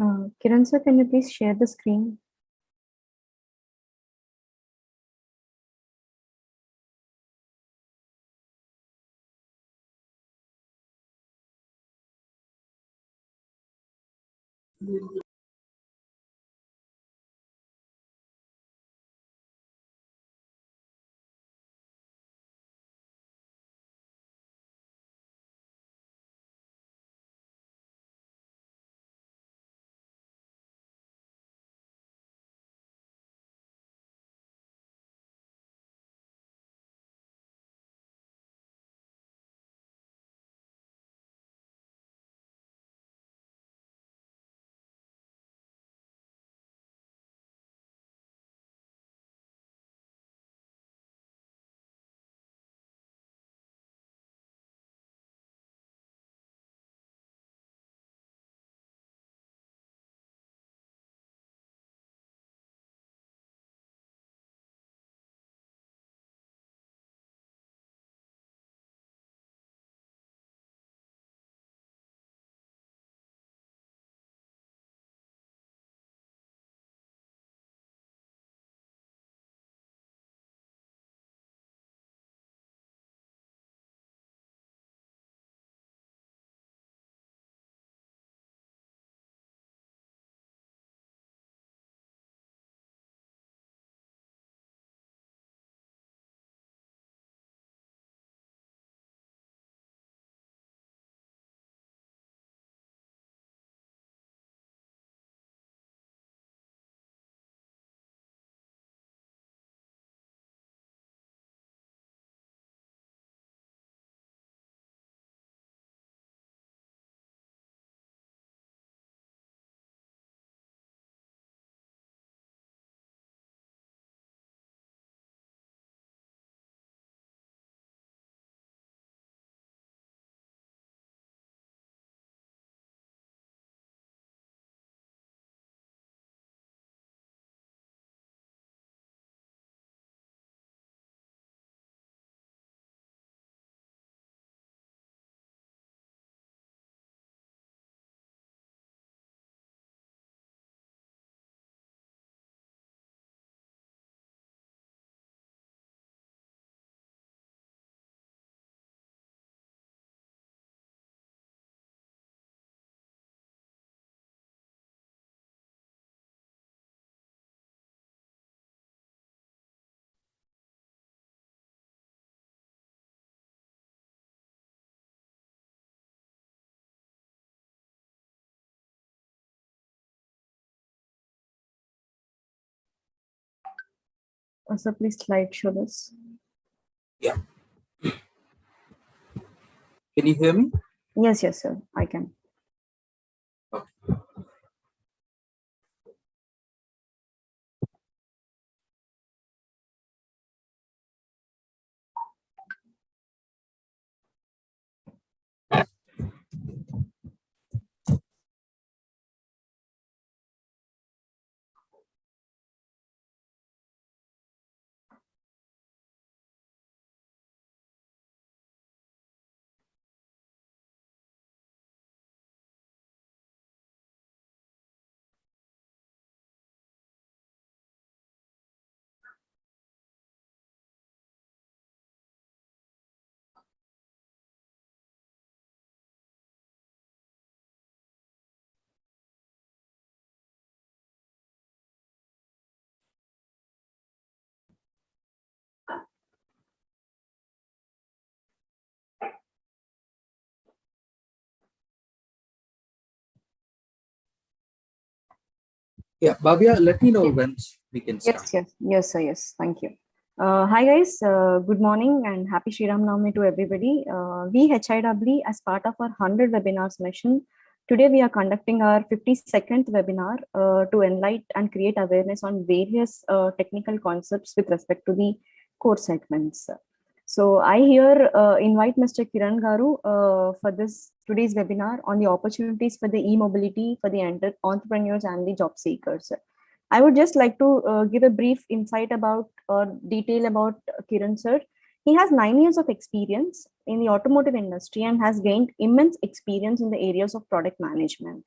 Kiran sir, can you please share the screen? So please slide show this. Yeah. Can you hear me? Yes, sir. I can. Okay. Yeah, Bhavya, let me know when we can start. Yes, sir. Yes, thank you. Hi guys, good morning and happy Shri Ram Navami to everybody. We HIW, as part of our 100 webinars mission, today we are conducting our 52nd webinar to enlighten and create awareness on various technical concepts with respect to the core segments. So I here invite Mr. Kiran Garu for this today's webinar on the opportunities for the e-mobility for the entrepreneurs and the job seekers. I would just like to give a brief insight about or detail about Kiran sir. He has 9 years of experience in the automotive industry and has gained immense experience in the areas of product management.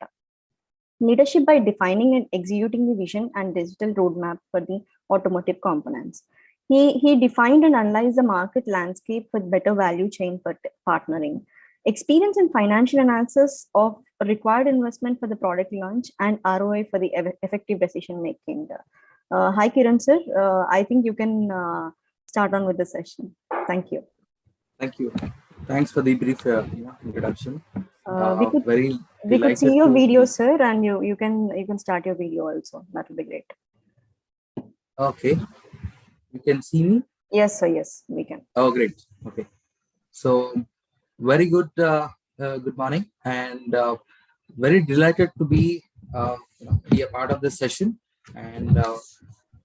Leadership by defining and executing the vision and digital roadmap for the automotive components. He defined and analyzed the market landscape with better value chain for partnering. Experience in financial analysis of required investment for the product launch and ROI for the effective decision making. Hi, Kiran sir. I think you can start on with the session. Thank you. Thank you. Thanks for the brief introduction. We could Very see your delighted video, sir, and you can start your video also. That will be great. Okay. You can see me? Yes, sir. Yes, we can. Oh, great. Okay. So, very good. Good morning, and very delighted to be a part of this session. And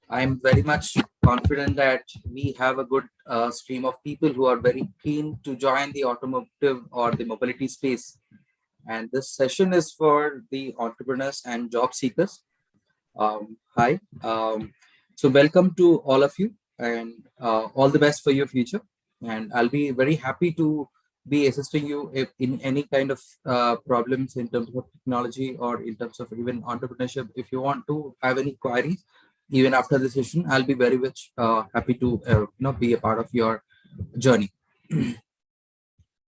I'm very much confident that we have a good stream of people who are very keen to join the automotive or the mobility space. And this session is for the entrepreneurs and job seekers. Hi. So welcome to all of you, and all the best for your future. And I'll be very happy to be assisting you if in any kind of problems in terms of technology or in terms of even entrepreneurship. If you want to have any queries, even after the session, I'll be very much happy to be a part of your journey.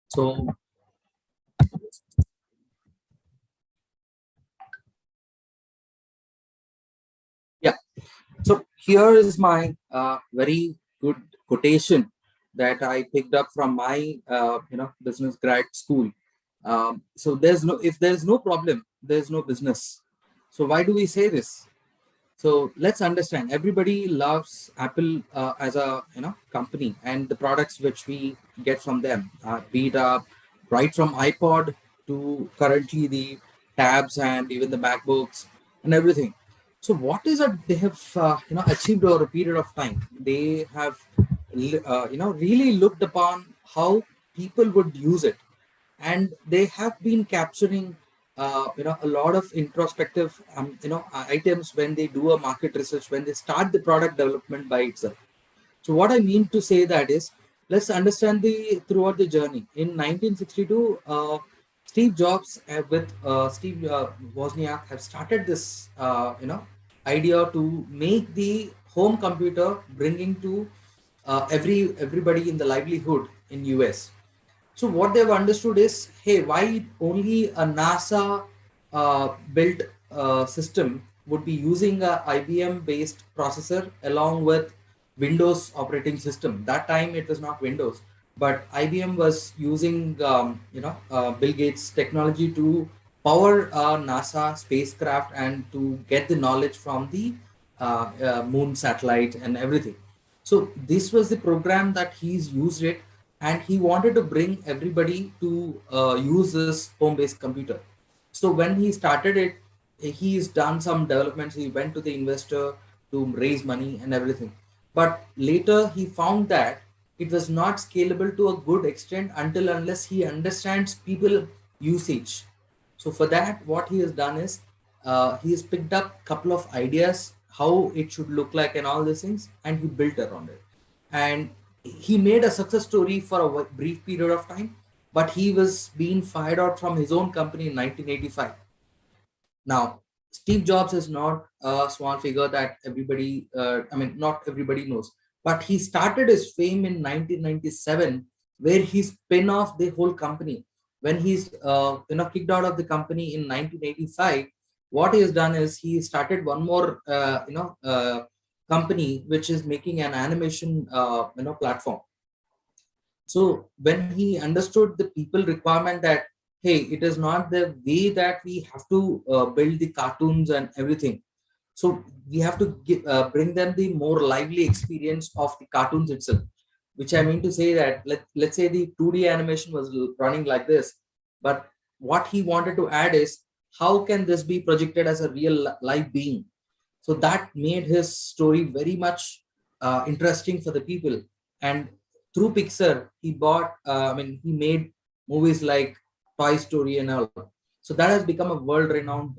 So yeah. So here is my very good quotation that I picked up from my business grad school. So if there's no problem, there's no business. So why do we say this? So let's understand. Everybody loves Apple as a company and the products which we get from them. Be it right from iPod to currently the tabs and even the MacBooks and everything. So what is it they have achieved over a period of time? They have really looked upon how people would use it, and they have been capturing a lot of introspective items when they do a market research, when they start the product development by itself. So what I mean to say that is, let's understand the throughout the journey. In 1962, Steve Jobs with Steve Wozniak have started this idea to make the home computer, bringing to everybody in the livelihood in US. So what they've understood is, hey, why only a NASA built system would be using a IBM based processor along with Windows operating system. That time it was not Windows, but IBM was using Bill Gates technology to power NASA spacecraft and to get the knowledge from the moon satellite and everything. So this was the program that he's used it, and he wanted to bring everybody to use this home-based computer. So when he started it, he's done some developments. He went to the investor to raise money and everything. But later he found that it was not scalable to a good extent until unless he understands people usage. So for that, what he has done is he has picked up a couple of ideas how it should look like and all these things, and he built around it. And he made a success story for a brief period of time, but he was being fired out from his own company in 1985. Now, Steve Jobs is not a small figure that everybody, not everybody knows, but he started his fame in 1997, where he spin off the whole company. When he's kicked out of the company in 1985, what he has done is he started one more company which is making an animation platform. So when he understood the people requirement that, hey, it is not the way that we have to build the cartoons and everything. So we have to bring them the more lively experience of the cartoons itself, which I mean to say that let's say the 2D animation was running like this, but what he wanted to add is, how can this be projected as a real live being? So that made his story very much interesting for the people. And through Pixar, he made movies like Toy Story and all. So that has become a world-renowned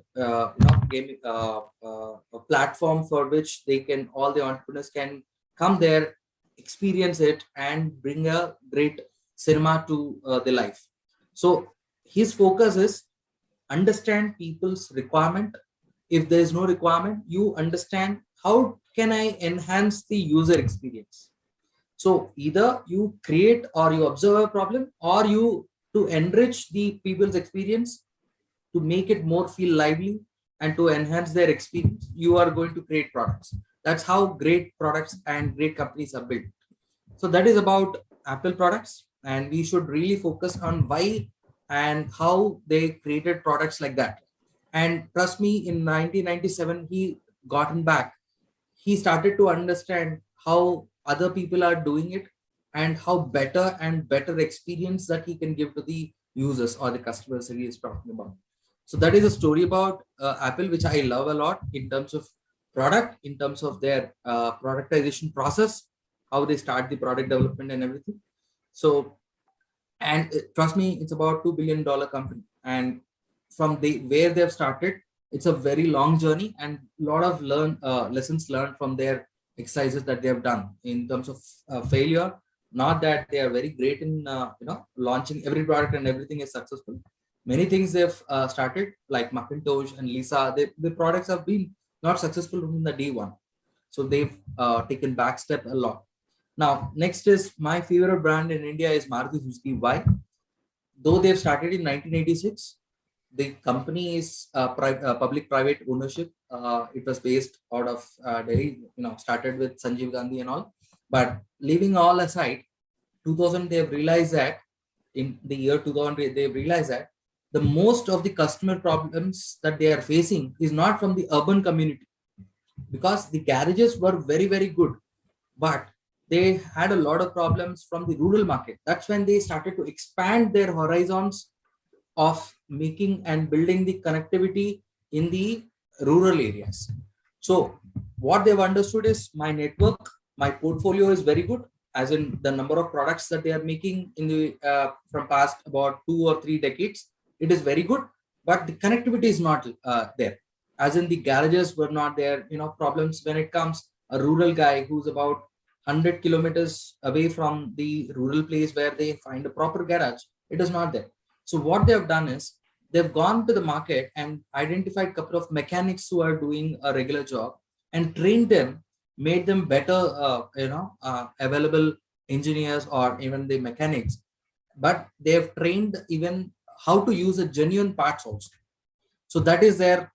game a platform for which all the entrepreneurs can come there, experience it, and bring a great cinema to the life. So his focus is understand people's requirement. If there is no requirement, you understand how can I enhance the user experience. So either you create or you observe a problem, or you to enrich the people's experience, to make it more feel lively and to enhance their experience, you are going to create products. That's how great products and great companies are built. So that is about Apple products, and we should really focus on why and how they created products like that. And trust me, in 1997, he gotten back. He started to understand how other people are doing it and how better and better experience that he can give to the users or the customers that he is talking about. So that is a story about Apple, which I love a lot in terms of product, in terms of their productization process, how they start the product development and everything. So, and trust me, it's about $2 billion company, and from the where they've started, it's a very long journey and a lot of lessons learned from their exercises that they have done in terms of failure. Not that they are very great in launching every product and everything is successful. Many things they've started, like Macintosh and Lisa, the products have been not successful from the day one. So they've taken back step a lot. Now, next is my favorite brand in India is Maruti Suzuki. Why? Though they've started in 1986, the company is public-private ownership. It was based out of Delhi. Started with Sanjeev Gandhi and all. But leaving all aside, 2000 they've realized that in the year 2000 they've realized that the most of the customer problems that they are facing is not from the urban community, because the garages were very very good, but they had a lot of problems from the rural market. That's when they started to expand their horizons of making and building the connectivity in the rural areas. So what they've understood is my network, my portfolio is very good, as in the number of products that they are making in the from past about 2 or 3 decades. It is very good, but the connectivity is not there. As in the garages were not there. Problems when it comes a rural guy who's about 100 kilometers away from the rural place where they find a proper garage, it is not there. So what they have done is they've gone to the market and identified a couple of mechanics who are doing a regular job and trained them, made them better, available engineers or even the mechanics. But they have trained even how to use a genuine parts also. So that is their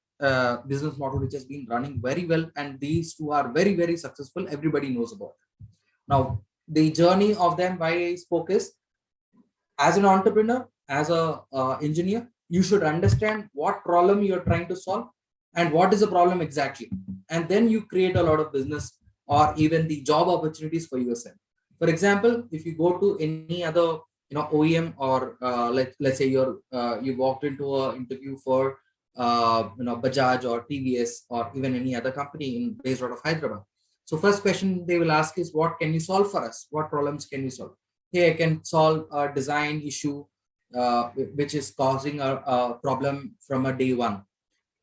business model, which has been running very well. And these two are very, very successful. Everybody knows about it. Now, the journey of them, why I spoke is, as an entrepreneur, as a engineer, you should understand what problem you're trying to solve and what is the problem exactly. And then you create a lot of business or even the job opportunities for yourself. For example, if you go to any other OEM, or let's say you walked into an interview for Bajaj or TVS or even any other company based out of Hyderabad. So first question they will ask is, what can you solve for us? What problems can you solve? Hey, I can solve a design issue which is causing a problem from a day one.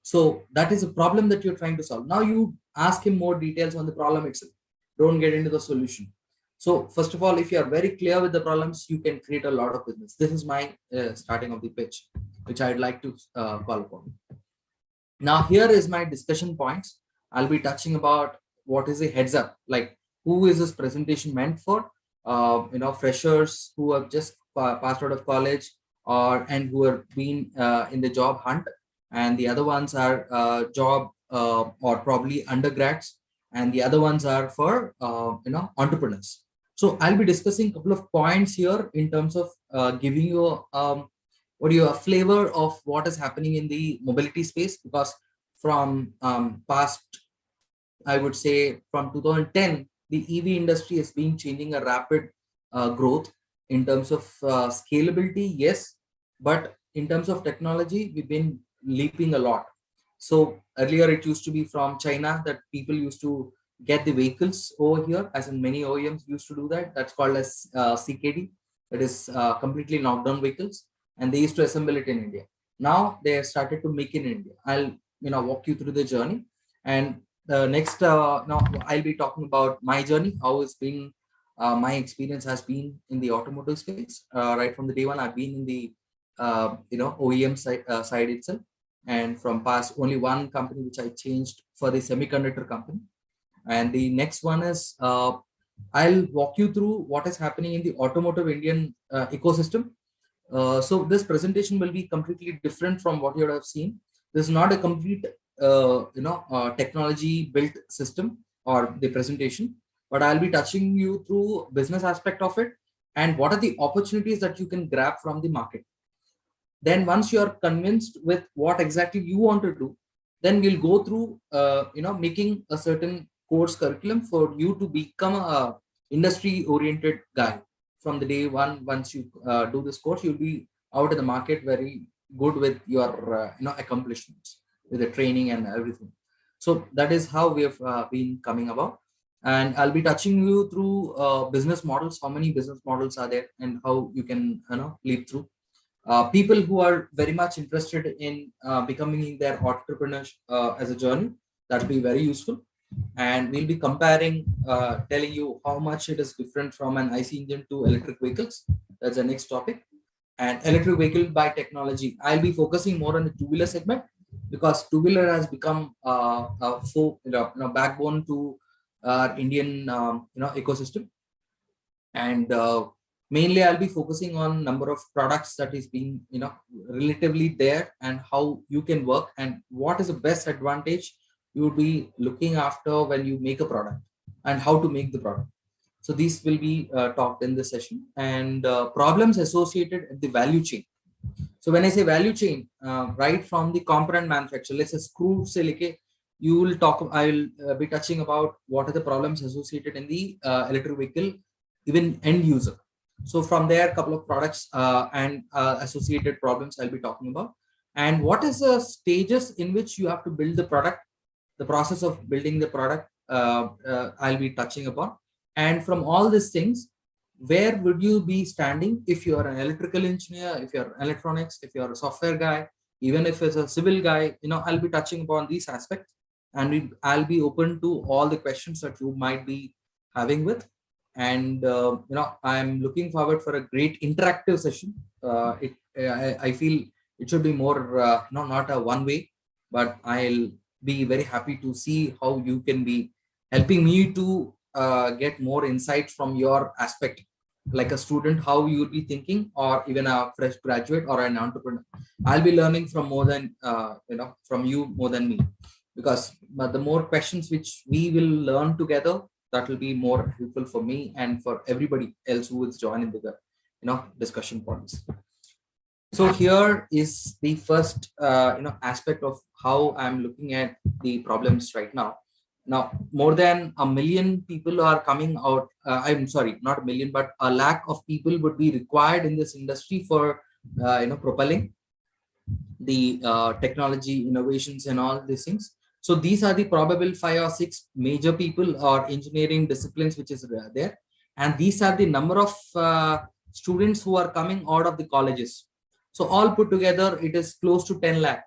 So that is a problem that you're trying to solve. Now you ask him more details on the problem itself. Don't get into the solution. So first of all, if you are very clear with the problems, you can create a lot of business. This is my starting of the pitch, which I'd like to call upon. Now here is my discussion points. I'll be touching about what is a heads up, like who is this presentation meant for? Freshers who have just passed out of college and who have been in the job hunt, and the other ones are job or probably undergrads, and the other ones are for entrepreneurs. So I'll be discussing a couple of points here in terms of giving you a flavor of what is happening in the mobility space, because from past, I would say from 2010, the EV industry has been changing a rapid growth in terms of scalability, yes, but in terms of technology, we've been leaping a lot. So earlier it used to be from China that people used to get the vehicles over here, as in many OEMs used to do that. That's called as CKD, that is completely knocked down vehicles, and they used to assemble it in India. Now they have started to make in India. I'll walk you through the journey, and next now I'll be talking about my journey, how it's been. My experience has been in the automotive space right from the day one. I've been in the OEM side itself. And from past, only one company which I changed for the semiconductor company. And the next one is I'll walk you through what is happening in the automotive Indian ecosystem. So this presentation will be completely different from what you would have seen. This is not a complete technology built system or the presentation, but I'll be touching you through business aspect of it and what are the opportunities that you can grab from the market. Then once you are convinced with what exactly you want to do, then we'll go through making a certain course curriculum for you to become a industry oriented guy from the day one. Once you do this course, you'll be out in the market very good with your accomplishments with the training and everything. So that is how we have been coming about. And I'll be touching you through business models, how many business models are there and how you can lead through. People who are very much interested in becoming their entrepreneurs as a journey, that will be very useful. And we'll be comparing, telling you how much it is different from an IC engine to electric vehicles. That's the next topic. And electric vehicle by technology, I'll be focusing more on the two-wheeler segment because two-wheeler has become a full backbone to Indian ecosystem. And mainly I'll be focusing on number of products that is being relatively there and how you can work and what is the best advantage you will be looking after when you make a product and how to make the product. So these will be talked in this session. And problems associated at the value chain. So when I say value chain, right from the component manufacturer, let's say screw silicate, you will talk, I will be touching about what are the problems associated in the electric vehicle, even end user. So from there, a couple of products and associated problems I'll be talking about. And what is the stages in which you have to build the product, the process of building the product, I'll be touching upon. And from all these things, where would you be standing if you are an electrical engineer, if you're electronics, if you're a software guy, even if it's a civil guy, I'll be touching upon these aspects. And I'll be open to all the questions that you might be having with. And I'm looking forward for a great interactive session. I feel it should be more not a one way, but I'll be very happy to see how you can be helping me to get more insights from your aspect, like a student, how you will be thinking, or even a fresh graduate or an entrepreneur. I'll be learning from more than from you more than me, because the more questions which we will learn together, that will be more helpful for me and for everybody else who is joining the discussion points. So here is the first aspect of how I'm looking at the problems right now. Now, more than 1 million people are coming out. I'm sorry, not 1 million, but a lakh of people would be required in this industry for propelling the technology innovations and all these things. So these are the probable 5 or 6 major people or engineering disciplines which is there. And these are the number of students who are coming out of the colleges. So all put together, it is close to 10 lakh.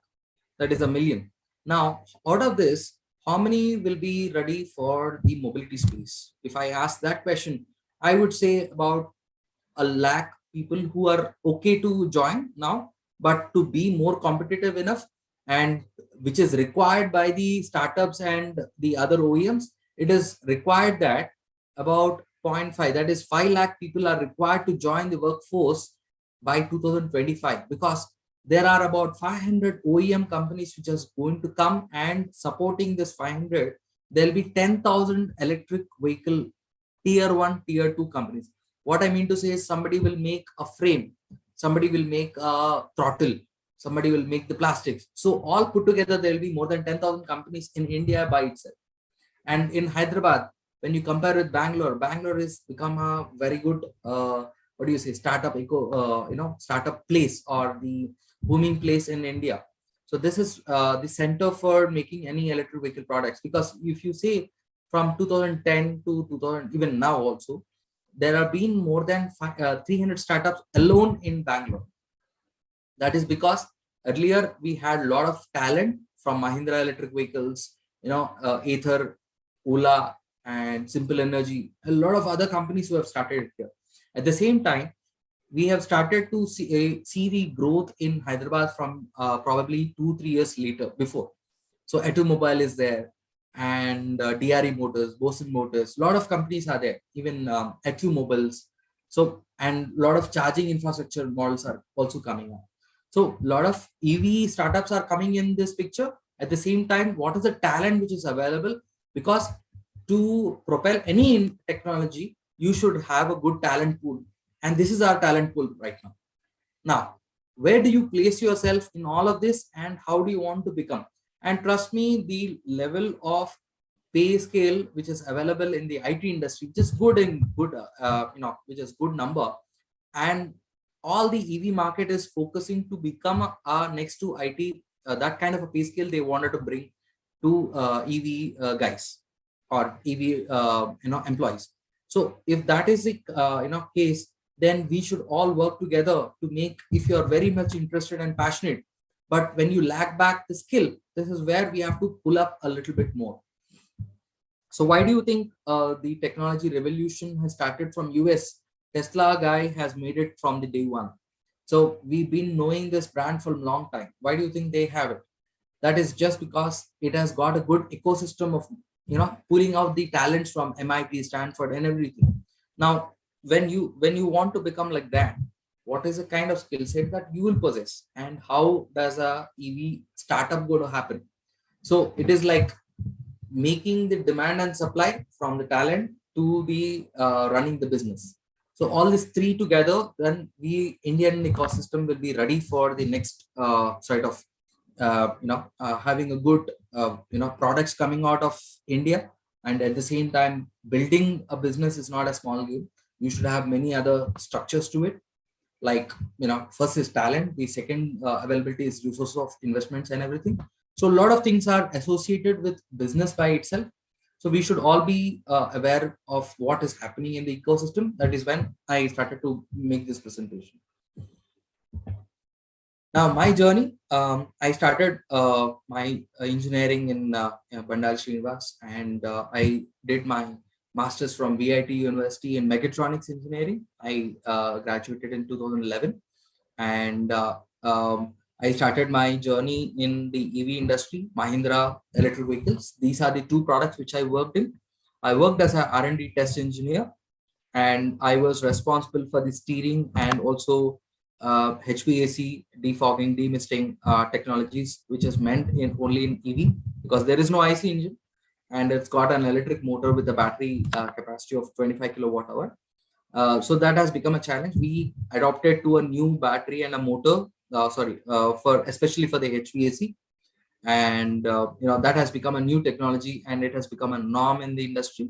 That is 1 million. Now, out of this, how many will be ready for the mobility space? If I ask that question, I would say about 1 lakh people who are okay to join now, but to be more competitive enough, and which is required by the startups and the other OEMs, it is required that about 0.5, that is 5 lakh people are required to join the workforce by 2025, because there are about 500 OEM companies which are going to come, and supporting this 500, there'll be 10,000 electric vehicle tier 1, tier 2 companies. What I mean to say is somebody will make a frame, somebody will make a throttle, somebody will make the plastics. So all put together, there will be more than 10,000 companies in India by itself. And in Hyderabad, when you compare with Bangalore, Bangalore has become a very good, startup startup place, or the booming place in India. So this is the center for making any electric vehicle products, because if you say from 2010 to 2000, even now also, there have been more than 300 startups alone in Bangalore. That is because earlier we had a lot of talent from Mahindra Electric Vehicles, Ather, Ola, and Simple Energy, a lot of other companies who have started here. At the same time, we have started to see the growth in Hyderabad from probably 2-3 years later before. So Automobile is there, and DRE Motors, Bosun Motors, a lot of companies are there, even Etu Mobiles. So, and a lot of charging infrastructure models are also coming up. So a lot of EV startups are coming in this picture. At the same time, what is the talent which is available? Because to propel any technology, you should have a good talent pool. And this is our talent pool right now. Now, where do you place yourself in all of this, and how do you want to become? And trust me, the level of pay scale which is available in the IT industry, which is good in good, which is good number, and all the EV market is focusing to become next to IT. That kind of a pay scale they wanted to bring to EV guys or EV employees. So if that is the case, then we should all work together to make, if you're very much interested and passionate, but when you lag back the skill, this is where we have to pull up a little bit more. So why do you think the technology revolution has started from US? Tesla guy has made it from the day one. So we've been knowing this brand for a long time. Why do you think they have it? That is just because it has got a good ecosystem of pulling out the talents from MIT, Stanford, and everything. Now, when you want to become like that, what is the kind of skill set that you will possess, and how does a EV startup go to happen? So it is like making the demand and supply from the talent to the running the business. So all these three together, then the Indian ecosystem will be ready for the next sort of having a good products coming out of India, and at the same time building a business is not a small game. You should have many other structures to it, like first is talent, the second availability is resources of investments and everything. So a lot of things are associated with business by itself. So we should all be aware of what is happening in the ecosystem. That is when I started to make this presentation. Now, my journey, I started my engineering in Bandal Srinivas, and I did my master's from VIT University in Mechatronics Engineering. I graduated in 2011, and I started my journey in the EV industry, Mahindra Electric Vehicles. These are the two products which I worked in. I worked as an R&D test engineer, and I was responsible for the steering and also HVAC, defogging, demisting technologies, which is meant in only in EV, because there is no IC engine, and it's got an electric motor with a battery capacity of 25 kilowatt hour. So that has become a challenge. We adopted to a new battery and a motor, for especially for the HVAC, and that has become a new technology, and it has become a norm in the industry.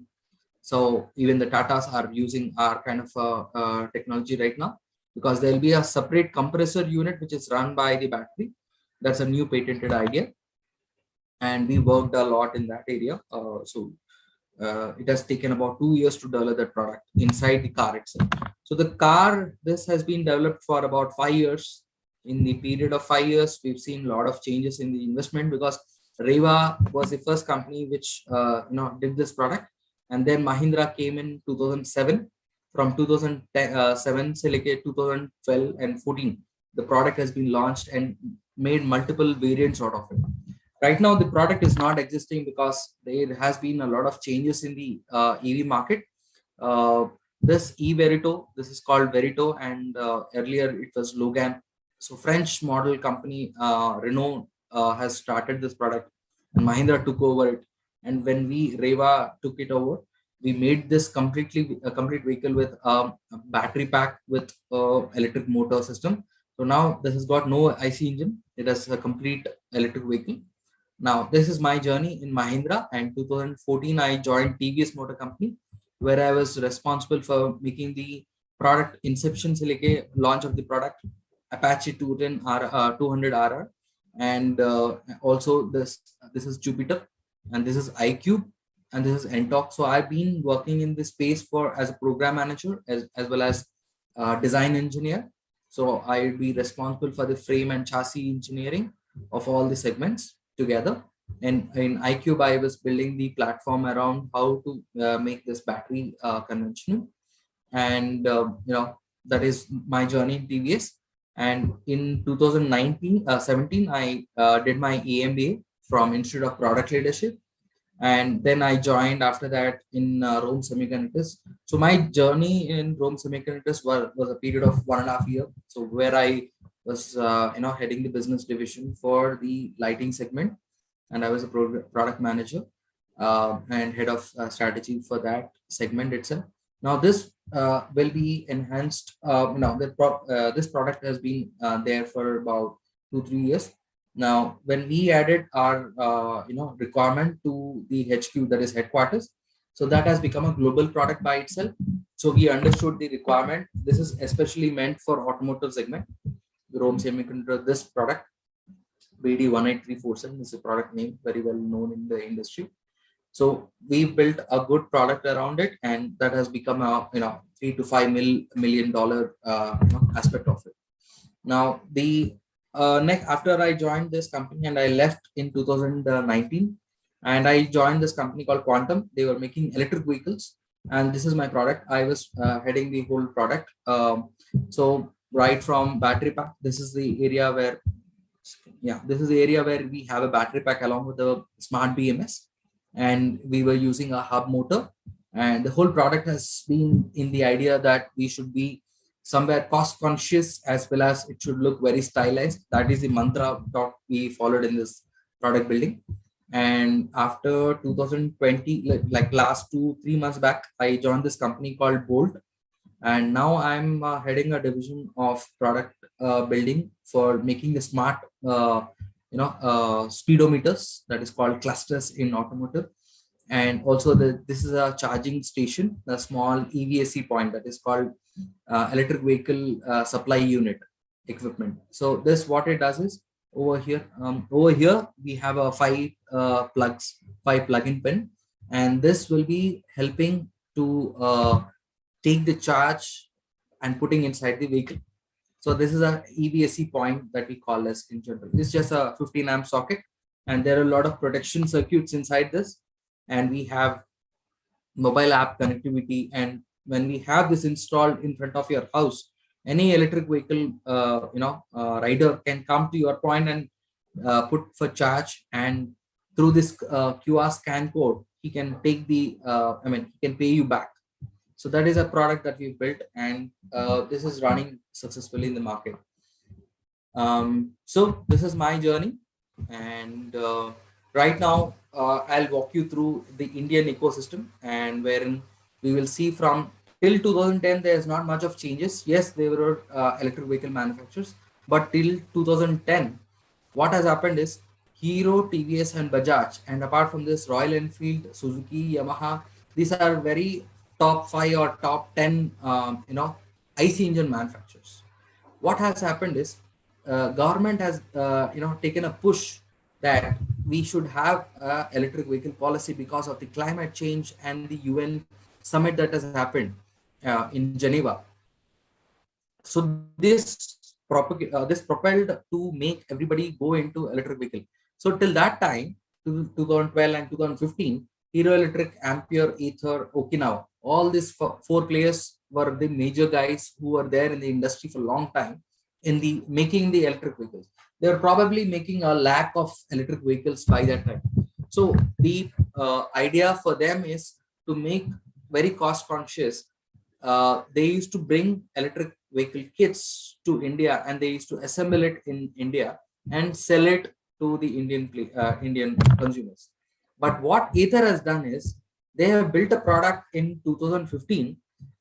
So even the Tatas are using our kind of technology right now, because there will be a separate compressor unit which is run by the battery. That's a new patented idea, and we worked a lot in that area. It has taken about 2 years to develop that product inside the car itself. So the car, this has been developed for about 5 years. In the period of 5 years, we've seen a lot of changes in the investment, because Reva was the first company which did this product, and then Mahindra came in 2007. From 2007 till 2012 and 14, the product has been launched and made multiple variants out of it. Right now, the product is not existing because there has been a lot of changes in the EV market. This e-Verito, this is called Verito, and earlier it was Logan. So French model company Renault has started this product, and Mahindra took over it. And when Reva took it over, we made this complete vehicle with a battery pack with electric motor system. So now this has got no IC engine. It has a complete electric vehicle. Now this is my journey in Mahindra, and 2014 I joined TVS Motor Company, where I was responsible for making the product inception silicate launch of the product, Apache 200 RR, and also this is Jupiter, and this is iQube, and this is NTORQ. So I've been working in this space as a program manager as well as design engineer. So I'll be responsible for the frame and chassis engineering of all the segments together. And in iQube, I was building the platform around how to make this battery conventional. And that is my journey in TVS. And in 17, I did my EMBA from Institute of Product Leadership. And then I joined after that in Rome Semiconductors. So my journey in Rome Semiconductors was a period of 1.5 years. So where I was, heading the business division for the lighting segment, and I was a product manager and head of strategy for that segment itself. Now this will be enhanced. This product has been there for about 2-3 years. Now, when we added our requirement to the HQ, that is headquarters, so that has become a global product by itself. So we understood the requirement. This is especially meant for automotive segment. The Rome Semiconductor, this product BD18347 is a product name very well known in the industry. So we built a good product around it, and that has become a $3 to $5 million aspect of it. Now the next, after I joined this company and I left in 2019, and I joined this company called Quantum. They were making electric vehicles, and this is my product. I was heading the whole product. So right from battery pack, this is the area where we have a battery pack along with the smart BMS, and we were using a hub motor, and the whole product has been in the idea that we should be somewhere cost conscious as well as it should look very stylized. That is the mantra that we followed in this product building. And after 2020, like last 2-3 months back, I joined this company called Bolt, and now I'm heading a division of product building for making the smart speedometers, that is called clusters in automotive. And also this is a charging station, a small EVSE point, that is called electric vehicle supply unit equipment. So this, what it does is, over here we have a 5 plug-in pin, and this will be helping to take the charge and putting inside the vehicle. So this is a EVSE point that we call as in general. It's just a 15 amp socket, and there are a lot of protection circuits inside this, and we have mobile app connectivity. And when we have this installed in front of your house, any electric vehicle rider can come to your point and put for charge, and through this QR scan code, he can take the he can pay you back. So that is a product that we've built, and this is running successfully in the market. So this is my journey, and right now I'll walk you through the Indian ecosystem, and wherein we will see from till 2010 there's not much of changes. Yes, there were electric vehicle manufacturers, but till 2010 what has happened is Hero, TVS and Bajaj, and apart from this Royal Enfield, Suzuki, Yamaha, these are very top 5 or top 10 IC engine manufacturers. What has happened is government has taken a push that we should have electric vehicle policy because of the climate change and the UN summit that has happened in Geneva. So this propelled to make everybody go into electric vehicle. So till that time, 2012 and 2015, Hero Electric, Ampere, Ather, Okinawa, all these 4 players were the major guys who were there in the industry for a long time in the making the electric vehicles. They were probably making a lack of electric vehicles by that time. So the idea for them is to make very cost conscious. They used to bring electric vehicle kits to India, and they used to assemble it in India and sell it to the Indian consumers. But what Ather has done is they have built a product in 2015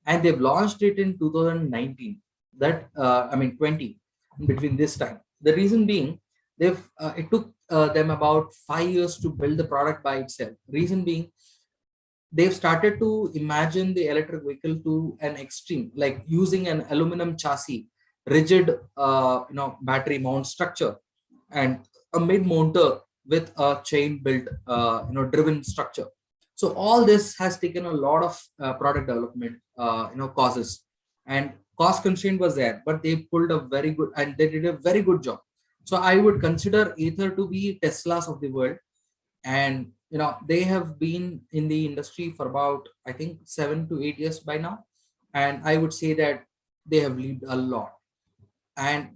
and they've launched it in 2019. 20 in between this time. The reason being, it took them about 5 years to build the product by itself. Reason being, they've started to imagine the electric vehicle to an extreme, like using an aluminum chassis, rigid battery mount structure, and a mid motor with a chain built driven structure. So all this has taken a lot of product development causes, and cost constraint was there, but they pulled a very good, and they did a very good job. So I would consider Ather to be Teslas of the world. And they have been in the industry for about, I think, 7 to 8 years by now. And I would say that they have leaped a lot. And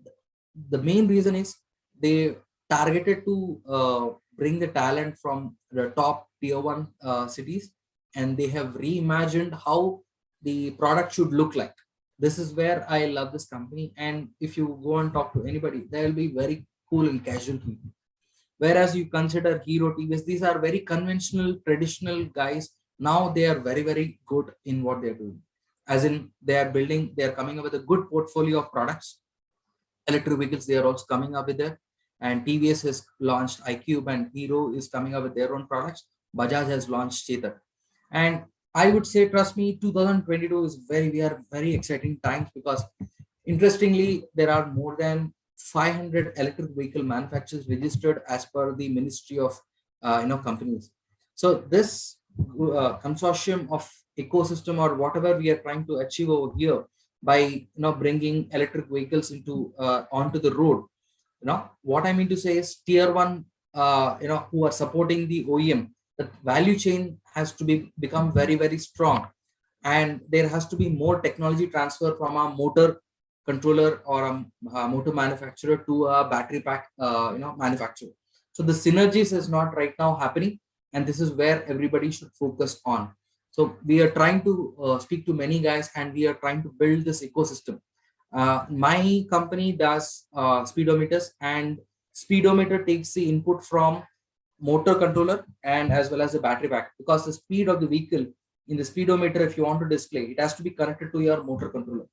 the main reason is they targeted to bring the talent from the top tier one cities, and they have reimagined how the product should look like. This is where I love this company. And if you go and talk to anybody, they'll be very cool and casual people. Whereas you consider Hero TVS, these are very conventional, traditional guys. Now they are very, very good in what they're doing. As in, they are building, they are coming up with a good portfolio of products. Electric vehicles, they are also coming up with that. And TVS has launched iQube, and Hero is coming up with their own products. Bajaj has launched Chetak. And I would say, trust me, 2022 is we are very exciting times, because interestingly, there are more than 500 electric vehicle manufacturers registered as per the Ministry of companies. So this consortium of ecosystem, or whatever we are trying to achieve over here, by bringing electric vehicles into onto the road, what I mean to say is tier one, who are supporting the OEM, the value chain has to become very, very strong, and there has to be more technology transfer from a motor controller or a motor manufacturer to a battery pack manufacturer. So the synergies is not right now happening, and this is where everybody should focus on. So we are trying to speak to many guys, and we are trying to build this ecosystem. My company does speedometers, and speedometer takes the input from motor controller and as well as the battery pack, because the speed of the vehicle in the speedometer, if you want to display, it has to be connected to your motor controller.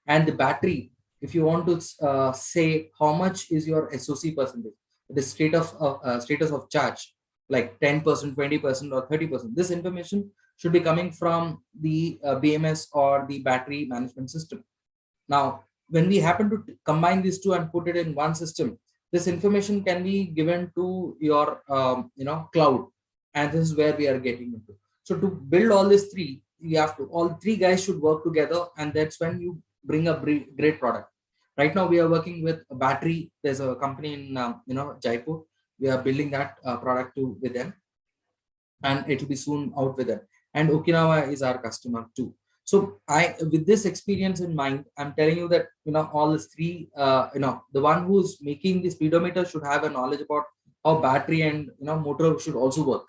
And the battery, if you want to say how much is your SOC percentage, the status of charge, like 10%, 20%, or 30%, this information should be coming from the BMS or the battery management system. Now, when we happen to combine these two and put it in one system, this information can be given to your cloud, and this is where we are getting into. So to build all these three, you have to, all three guys should work together, and that's when you bring a great product. Right now we are working with a battery. There's a company in Jaipur. We are building that product with them, and it will be soon out with them. And Okinawa is our customer too. So with this experience in mind, I'm telling you that all these three, the one who's making the speedometer should have a knowledge about how battery and motor should also work.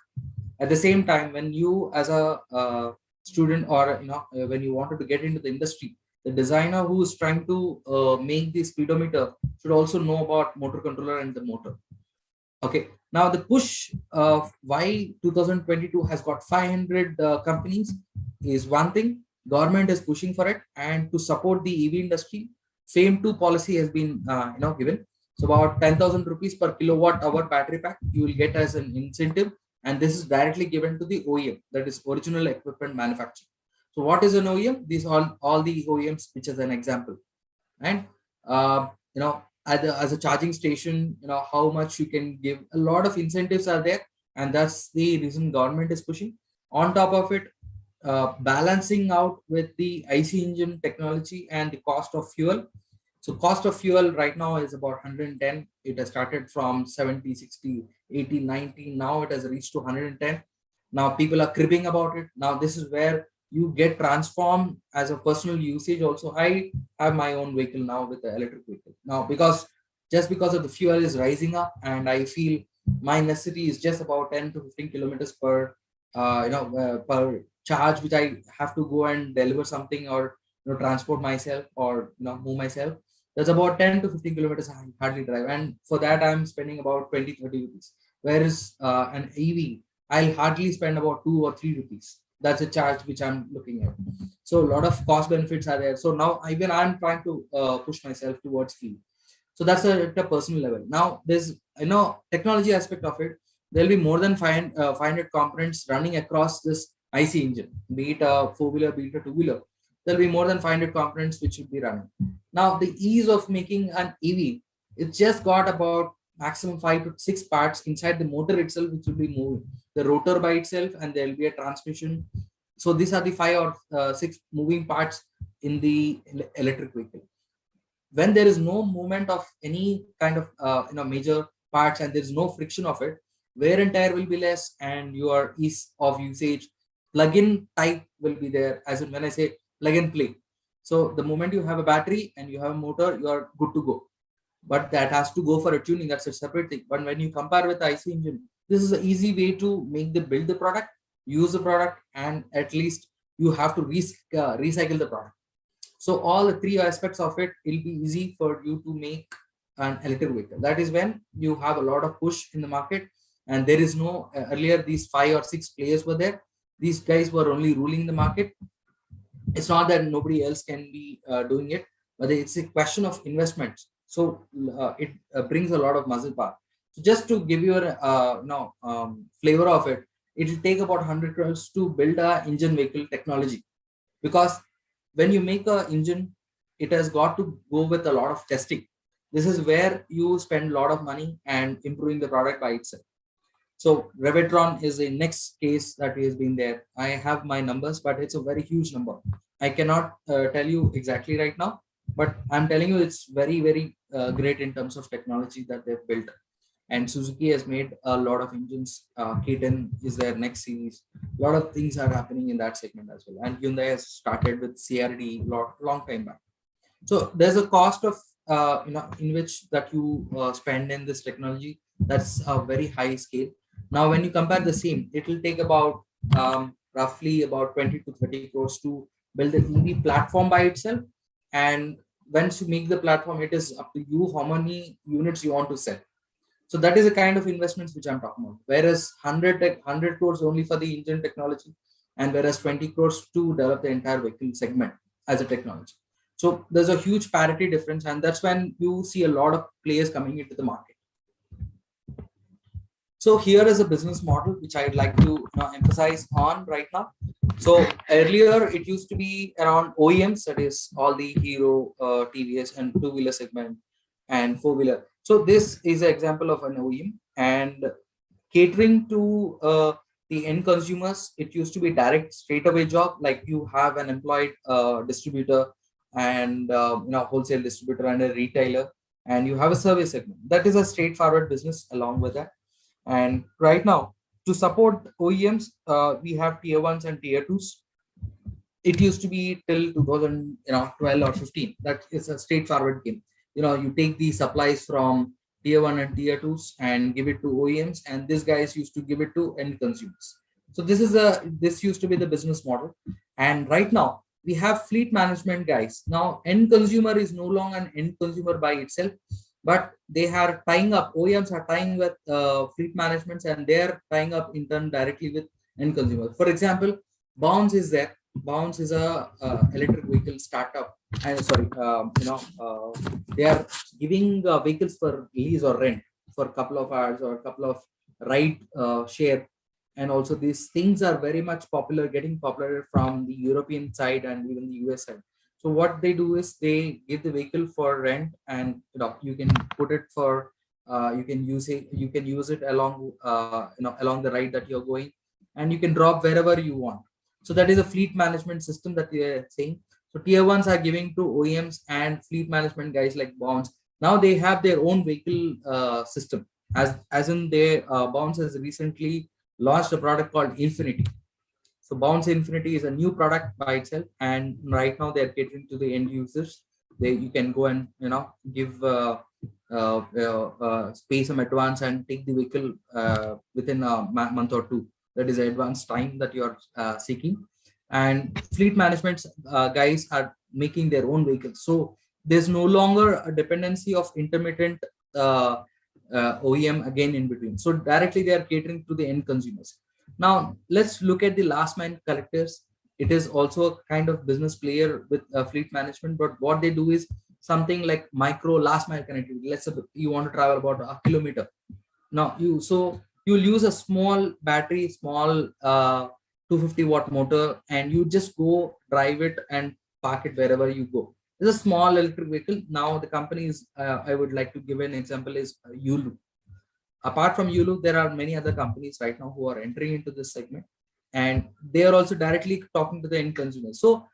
At the same time, when you as a student, or when you wanted to get into the industry, the designer who is trying to make the speedometer should also know about motor controller and the motor. Okay, now the push of why 2022 has got 500 companies is one thing. Government is pushing for it, and to support the EV industry, FAME 2 policy has been given. So about 10,000 rupees per kilowatt hour battery pack you will get as an incentive, and this is directly given to the OEM, that is original equipment manufacturer. So what is an OEM? These are all the OEMs, which is an example. And as a charging station, how much you can give, a lot of incentives are there, and that's the reason government is pushing. On top of it, balancing out with the IC engine technology and the cost of fuel. So cost of fuel right now is about 110. It has started from 70, 60, 80, 90. Now it has reached to 110. Now people are cribbing about it. Now this is where you get transformed as a personal usage. Also, I have my own vehicle now with the electric vehicle. Now, because of the fuel is rising up, and I feel my necessity is just about 10 to 15 kilometers per charge, which I have to go and deliver something, or transport myself, or move myself. That's about 10 to 15 kilometers I hardly drive, and for that I'm spending about 20, 30 rupees. Whereas an EV, I'll hardly spend about 2 or 3 rupees. That's a charge which I'm looking at. So a lot of cost benefits are there. So now even I'm trying to push myself towards EV. So that's at a personal level. Now there's technology aspect of it. There'll be more than 500 components running across this IC engine, be it a four-wheeler, be it a two-wheeler. There'll be more than 500 components which should be running. Now the ease of making an EV, it's just got about maximum 5 to 6 parts inside the motor itself, which will be moving. The rotor by itself, and there'll be a transmission. So these are the 5 or 6 moving parts in the electric vehicle. When there is no movement of any kind of major parts, and there is no friction of it, wear and tear will be less, and your ease of usage, plug-in type will be there. As in, when I say plug and play, So the moment you have a battery and you have a motor, you are good to go. But that has to go for a tuning. That's a separate thing. But when you compare with the IC engine, this is an easy way to build the product, use the product, and at least you have to recycle the product. So all the three aspects of it, it'll be easy for you to make an electric vehicle. That is when you have a lot of push in the market, and there is no earlier these 5 or 6 players were there. These guys were only ruling the market. It's not that nobody else can be doing it, but it's a question of investment. So it brings a lot of muscle power. So just to give you a flavor of it, it will take about 100 crores to build a engine vehicle technology, because when you make a engine, it has got to go with a lot of testing. This is where you spend a lot of money and improving the product by itself. So Revitron is the next case that has been there. I have my numbers, but it's a very huge number. I cannot tell you exactly right now, but I'm telling you it's very, very great in terms of technology that they've built. And Suzuki has made a lot of engines. K10 is their next series. A lot of things are happening in that segment as well. And Hyundai has started with CRD long time back. So there's a cost of in which that you spend in this technology. That's a very high scale. Now, when you compare the same, it will take about roughly about 20 to 30 crores to build the EV platform by itself. And once you make the platform, it is up to you how many units you want to sell. So that is the kind of investments which I'm talking about. Whereas 100 crores only for the engine technology, and whereas 20 crores to develop the entire vehicle segment as a technology. So there's a huge parity difference, and that's when you see a lot of players coming into the market. So here is a business model which I'd like to emphasize on right now. So earlier it used to be around OEMs, that is all the Hero, TVS, and two-wheeler segment and four-wheeler. So this is an example of an OEM, and catering to the end consumers. It used to be direct straight away job, like you have an employed distributor and wholesale distributor and a retailer, and you have a service segment. That is a straightforward business along with that. And right now, to support OEMs, we have tier ones and tier twos. It used to be till 2012 or 15. That is a straightforward game. You take the supplies from tier one and tier twos and give it to OEMs, and these guys used to give it to end consumers. So this used to be the business model. And right now we have fleet management guys. Now end consumer is no longer an end consumer by itself, but they are tying up. OEMs are tying with fleet managements, and they're tying up in turn directly with end consumers. For example, Bounce is there. Bounce is a electric vehicle startup. They are giving vehicles for lease or rent for a couple of hours or a couple of ride share. And also these things are very much popular, getting popular from the European side and even the US side. So what they do is they give the vehicle for rent, and you can put it for you can use it along along the ride that you're going, and you can drop wherever you want. So that is a fleet management system that we are saying. So tier ones are giving to OEMs and fleet management guys like Bounce. Now they have their own vehicle system, as in their Bounce has recently launched a product called Infinity. So Bounce Infinity is a new product by itself, and right now they're catering to the end users. You can go and give pay some advance and take the vehicle within a month or two. That is advance time that you are seeking. And fleet management guys are making their own vehicles. So there's no longer a dependency of intermittent OEM again in between. So directly they are catering to the end consumers. Now let's look at the last mile collectors. It is also a kind of business player with fleet management, but what they do is something like micro last mile connectivity. Let's say you want to travel about a kilometer. Now you'll use a small battery, small 250-watt motor, and you just go drive it and park it wherever you go. It's a small electric vehicle. Now the companies I would like to give an example is Yulu. Apart from Yulu, there are many other companies right now who are entering into this segment, and they are also directly talking to the end consumers. So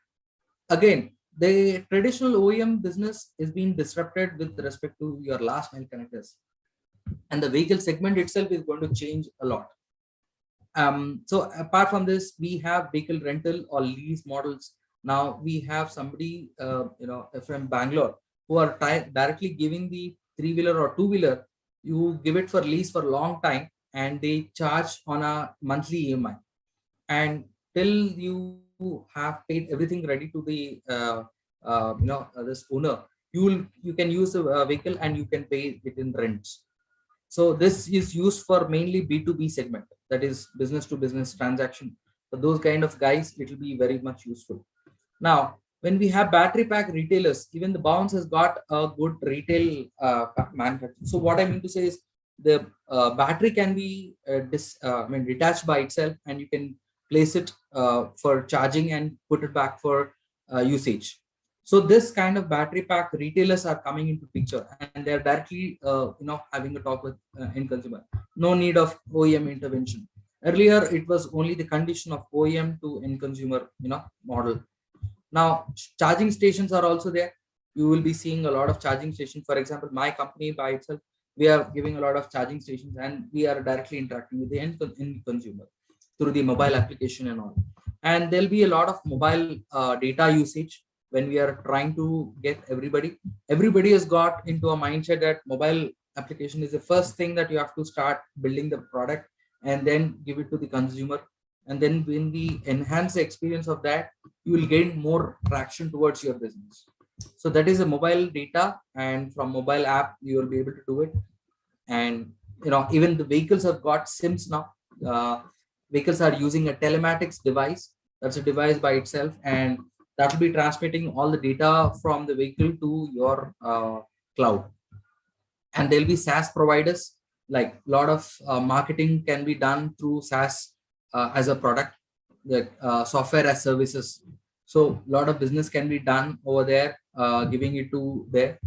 again, the traditional OEM business is being disrupted with respect to your last mile connectors, and the vehicle segment itself is going to change a lot. So apart from this, we have vehicle rental or lease models Now we have somebody, from Bangalore, who are directly giving the three-wheeler or two-wheeler. You give it for lease for a long time, and they charge on a monthly EMI. And till you have paid everything ready to the this owner, you can use the vehicle and you can pay it in rents. So this is used for mainly B2B segment, that is business to business transaction. For those kind of guys, it will be very much useful. Now, when we have battery pack retailers, even the Bounce has got a good retail manufacturing. So what I mean to say is the battery can be detached by itself, and you can place it for charging and put it back for usage. So this kind of battery pack retailers are coming into picture, and they're directly having a talk with end consumer. No need of OEM intervention. Earlier, it was only the condition of OEM to end consumer model. Now, charging stations are also there. You will be seeing a lot of charging stations. For example, my company by itself, we are giving a lot of charging stations, and we are directly interacting with the end consumer through the mobile application and all. And there'll be a lot of mobile data usage when we are trying to get everybody. Everybody has got into a mindset that mobile application is the first thing that you have to start building the product and then give it to the consumer. And then when we enhance the experience of that, you will gain more traction towards your business. So that is a mobile data, and from mobile app you will be able to do it. And even the vehicles have got SIMs now. Vehicles are using a telematics device. That's a device by itself, and that will be transmitting all the data from the vehicle to your cloud. And there'll be SaaS providers. Like a lot of marketing can be done through SaaS as a product, like software as services. So a lot of business can be done over there, giving it to the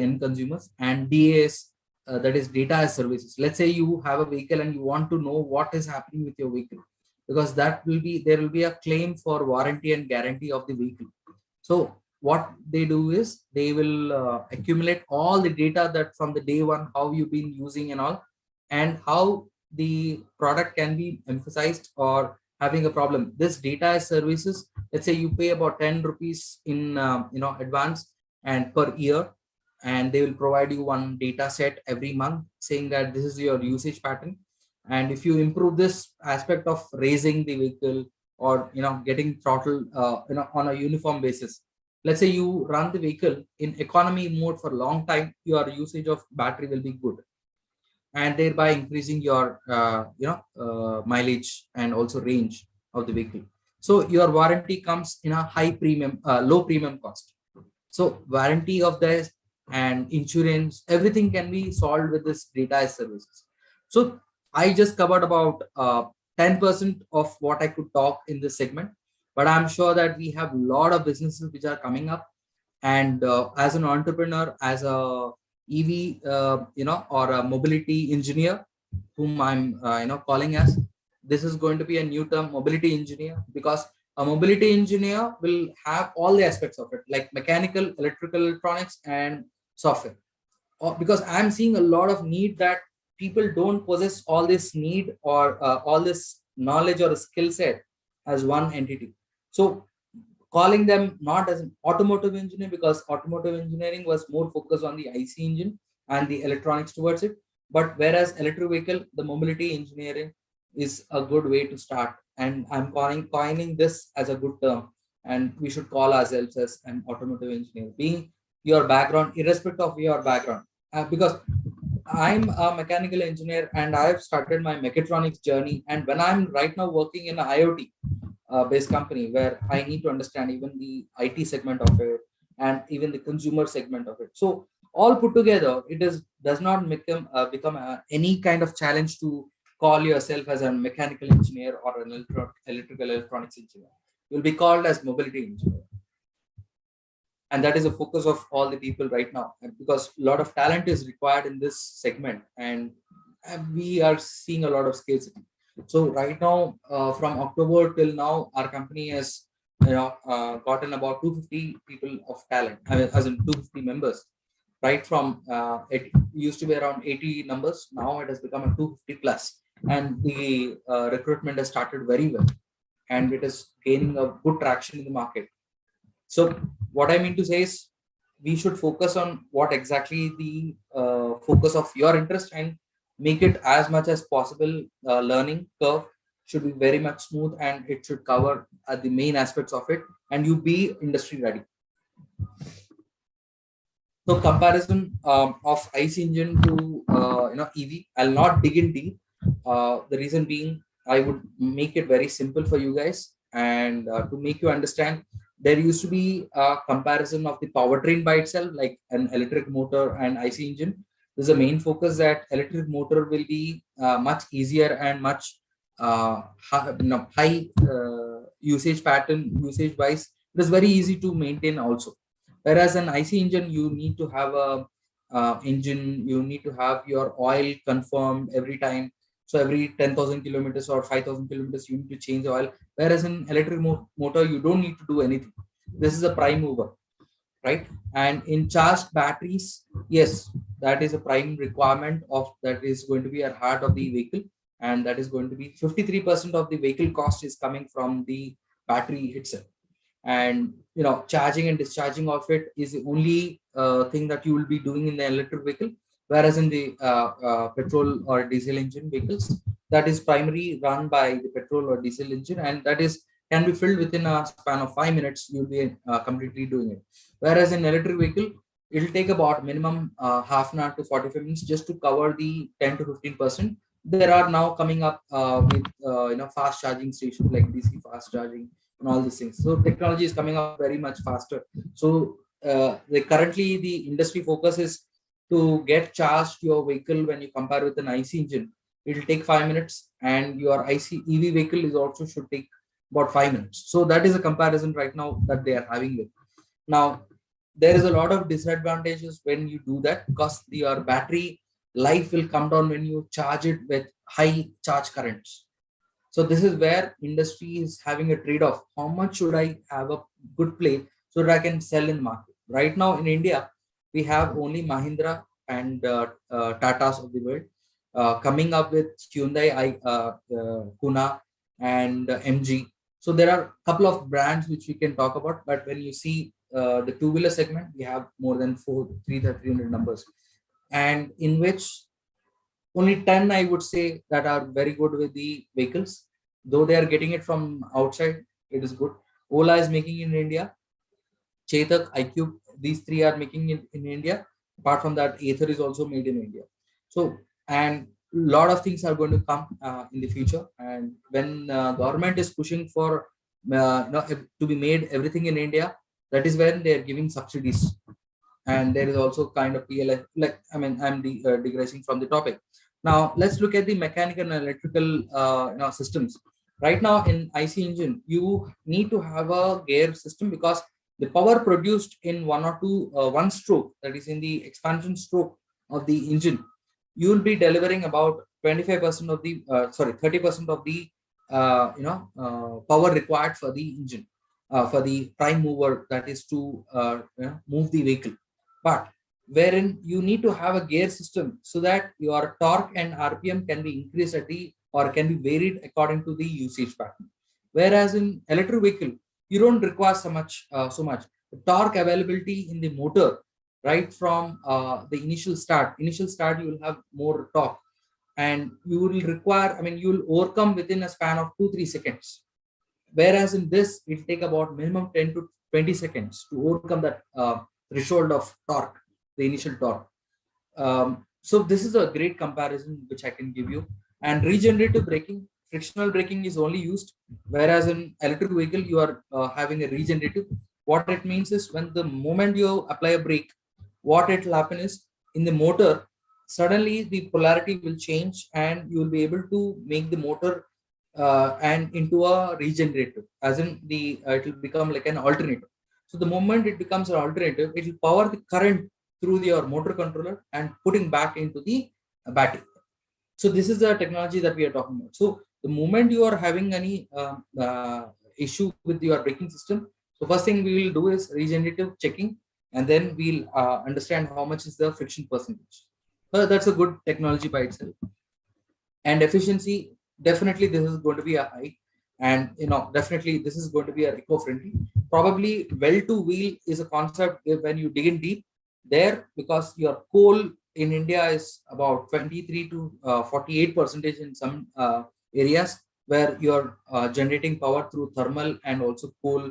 end consumers. And DAS, that is data as services. Let's say you have a vehicle and you want to know what is happening with your vehicle, because there will be a claim for warranty and guarantee of the vehicle. So what they do is they will accumulate all the data that from the day one, how you've been using and all, and how the product can be emphasized or having a problem. This data as services, let's say you pay about 10 rupees in advance and per year, and they will provide you one data set every month saying that this is your usage pattern. And if you improve this aspect of raising the vehicle or getting throttle on a uniform basis, let's say you run the vehicle in economy mode for a long time, your usage of battery will be good, and thereby increasing your mileage and also range of the vehicle. So your warranty comes in a low premium cost. So warranty of this and insurance, everything can be solved with this data as services. So I just covered about 10% of what I could talk in this segment, but I'm sure that we have a lot of businesses which are coming up. And as an entrepreneur, as a EV, or a mobility engineer, whom I'm, calling as, this is going to be a new term, mobility engineer, because a mobility engineer will have all the aspects of it, like mechanical, electrical, electronics, and software. Because I'm seeing a lot of need that people don't possess all this need or all this knowledge or skill set as one entity. So calling them not as an automotive engineer, because automotive engineering was more focused on the IC engine and the electronics towards it. But whereas electric vehicle, the mobility engineering is a good way to start. And I'm coining this as a good term. And we should call ourselves as an automotive engineer, being your background, irrespective of your background. Because I'm a mechanical engineer and I've started my mechatronics journey. And when I'm right now working in an IoT based company, where I need to understand even the IT segment of it and even the consumer segment of it. So all put together, does not become any kind of challenge to call yourself as a mechanical engineer or an electrical electronics engineer. You'll be called as mobility engineer. And that is the focus of all the people right now, because a lot of talent is required in this segment, and we are seeing a lot of scarcity. So right now, from October till now, our company has gotten about 250 people of talent, as in 250 members. Right from it used to be around 80 numbers, now it has become a 250 plus, and the recruitment has started very well. and it is gaining a good traction in the market. So what I mean to say is we should focus on what exactly the focus of your interest and make it as much as possible. Learning curve should be very much smooth and it should cover the main aspects of it, and you be industry ready. So comparison of ICE engine to EV, I'll not dig in deep. The reason being, I would make it very simple for you guys, and to make you understand, there used to be a comparison of the powertrain by itself, like an electric motor and ICE engine. There's a main focus that electric motor will be much easier and much high usage pattern, usage wise. It is very easy to maintain also. Whereas an IC engine, you need to have a engine, you need to have your oil confirmed every time. So every 10,000 kilometers or 5,000 kilometers, you need to change the oil. Whereas in electric motor, you don't need to do anything. This is a prime mover, right? And in charged batteries, yes, that is a prime requirement of that is going to be at heart of the vehicle. And that is going to be 53% of the vehicle cost is coming from the battery itself. And charging and discharging of it is the only thing that you will be doing in the electric vehicle, whereas in the petrol or diesel engine vehicles, that is primarily run by the petrol or diesel engine, and that is can be filled within a span of 5 minutes. You'll be completely doing it, whereas in electric vehicle it'll take about minimum half an hour to 45 minutes just to cover the 10 to 15%. There are now coming up with fast charging stations like DC fast charging and all these things. So technology is coming up very much faster. So currently the industry focus is to get charged your vehicle when you compare with an IC engine. It will take 5 minutes, and your IC EV vehicle is also should take about 5 minutes. So that is a comparison right now that they are having with. Now, there is a lot of disadvantages when you do that, because your battery life will come down when you charge it with high charge currents. So this is where industry is having a trade-off. How much should I have a good play so that I can sell in the market? Right now in India, we have only Mahindra and Tatas of the world coming up with Hyundai, Kuna, and MG. So there are a couple of brands which we can talk about. But when you see the two-wheeler segment, we have more than 300 numbers, and in which only 10, I would say, that are very good with the vehicles. Though they are getting it from outside, it is good. Ola is making in India. Chetak, iQube, these three are making it in India. Apart from that, Ather is also made in India. So, and a lot of things are going to come in the future. And when government is pushing for to be made everything in India, that is when they are giving subsidies. And there is also kind of PLI, like, I mean, I'm digressing from the topic. Now, let's look at the mechanical and electrical systems. Right now in IC engine, you need to have a gear system, because the power produced in one stroke, that is in the expansion stroke of the engine, you will be delivering about 25% of the, 30% of the, power required for the engine, for the prime mover, that is to move the vehicle. But wherein you need to have a gear system so that your torque and RPM can be increased or can be varied according to the usage pattern. Whereas in electric vehicle, you don't require so much. The torque availability in the motor, right from the initial start, you will have more torque, and you will require, you will overcome within a span of 2-3 seconds. Whereas in this, it will take about minimum 10 to 20 seconds to overcome that threshold of torque, the initial torque. So this is a great comparison which I can give you. And regenerative braking, frictional braking is only used, whereas in electric vehicle you are having a regenerative. What it means is, when the moment you apply a brake, what it will happen is, in the motor, suddenly the polarity will change, and you will be able to make the motor and into a regenerative, as in the it will become like an alternative. So the moment it becomes an alternative, it will power the current through your motor controller and putting back into the battery. So this is the technology that we are talking about. So the moment you are having any issue with your braking system, so first thing we will do is regenerative checking, and then we'll understand how much is the friction percentage. That's a good technology by itself. And efficiency, definitely this is going to be a high. And definitely this is going to be a eco-friendly. Probably well to wheel is a concept when you dig in deep there, because your coal in India is about 23 to 48 percentage in some areas, where you're generating power through thermal and also coal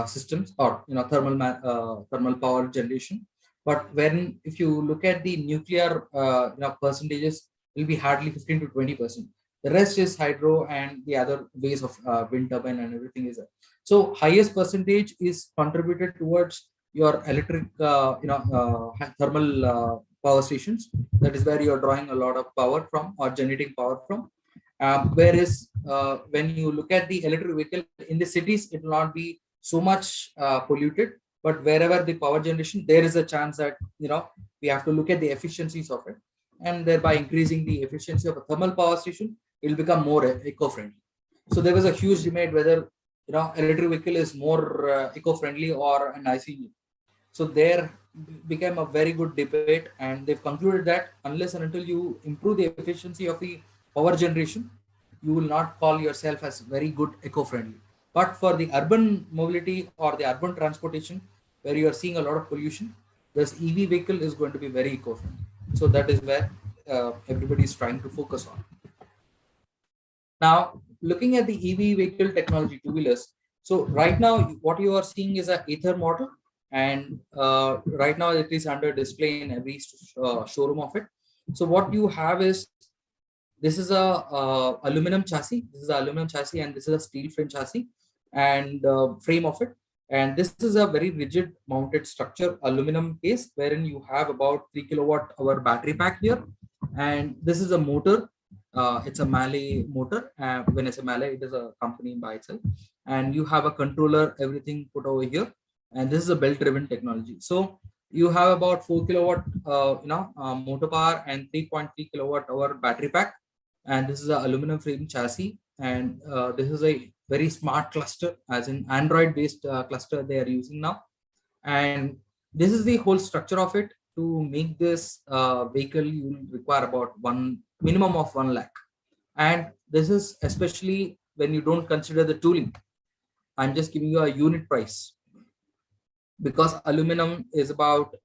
systems, or thermal power generation. But when if you look at the nuclear percentages, will be hardly 15 to 20%. The rest is hydro and the other ways of wind turbine and everything is there. So highest percentage is contributed towards your electric thermal power stations. That is where you're drawing a lot of power from or generating power from. Whereas when you look at the electric vehicle in the cities, it will not be so much polluted, but wherever the power generation, there is a chance that we have to look at the efficiencies of it, and thereby increasing the efficiency of a thermal power station, it will become more eco-friendly. So there was a huge debate whether electric vehicle is more eco-friendly or an ICE. So there became a very good debate, and they've concluded that unless and until you improve the efficiency of the power generation, you will not call yourself as very good eco-friendly. But for the urban mobility or the urban transportation, where you are seeing a lot of pollution, this EV vehicle is going to be very eco-friendly. So that is where everybody is trying to focus on. Now, looking at the EV vehicle technology, two-wheelers. So right now, what you are seeing is an Ather model, and right now it is under display in every showroom of it. So what you have is, this is a aluminum chassis. This is an aluminum chassis, and this is a steel frame chassis and frame of it. And this is a very rigid mounted structure, aluminum case, wherein you have about 3 kilowatt hour battery pack here. And this is a motor. It's a Mahle motor. When I say Mahle, it is a company by itself. And you have a controller, everything put over here. And this is a belt-driven technology. So you have about 4 kilowatt, motor power and 3.3 kilowatt hour battery pack. And this is an aluminum frame chassis. And this is a very smart cluster, as in Android-based cluster they are using now. And this is the whole structure of it. To make this vehicle, you will require about minimum of 1 lakh. And this is especially when you don't consider the tooling. I'm just giving you a unit price, because aluminum is about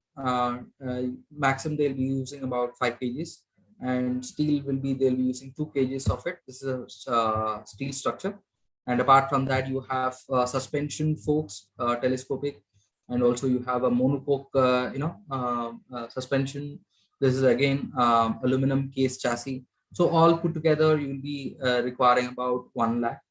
maximum they'll be using about 5 kgs, and steel they'll be using 2 kgs of it. This is a steel structure. And apart from that, you have suspension forks, telescopic, and also you have a monocoque suspension. This is again aluminum case chassis. So all put together, you will be requiring about 1 lakh.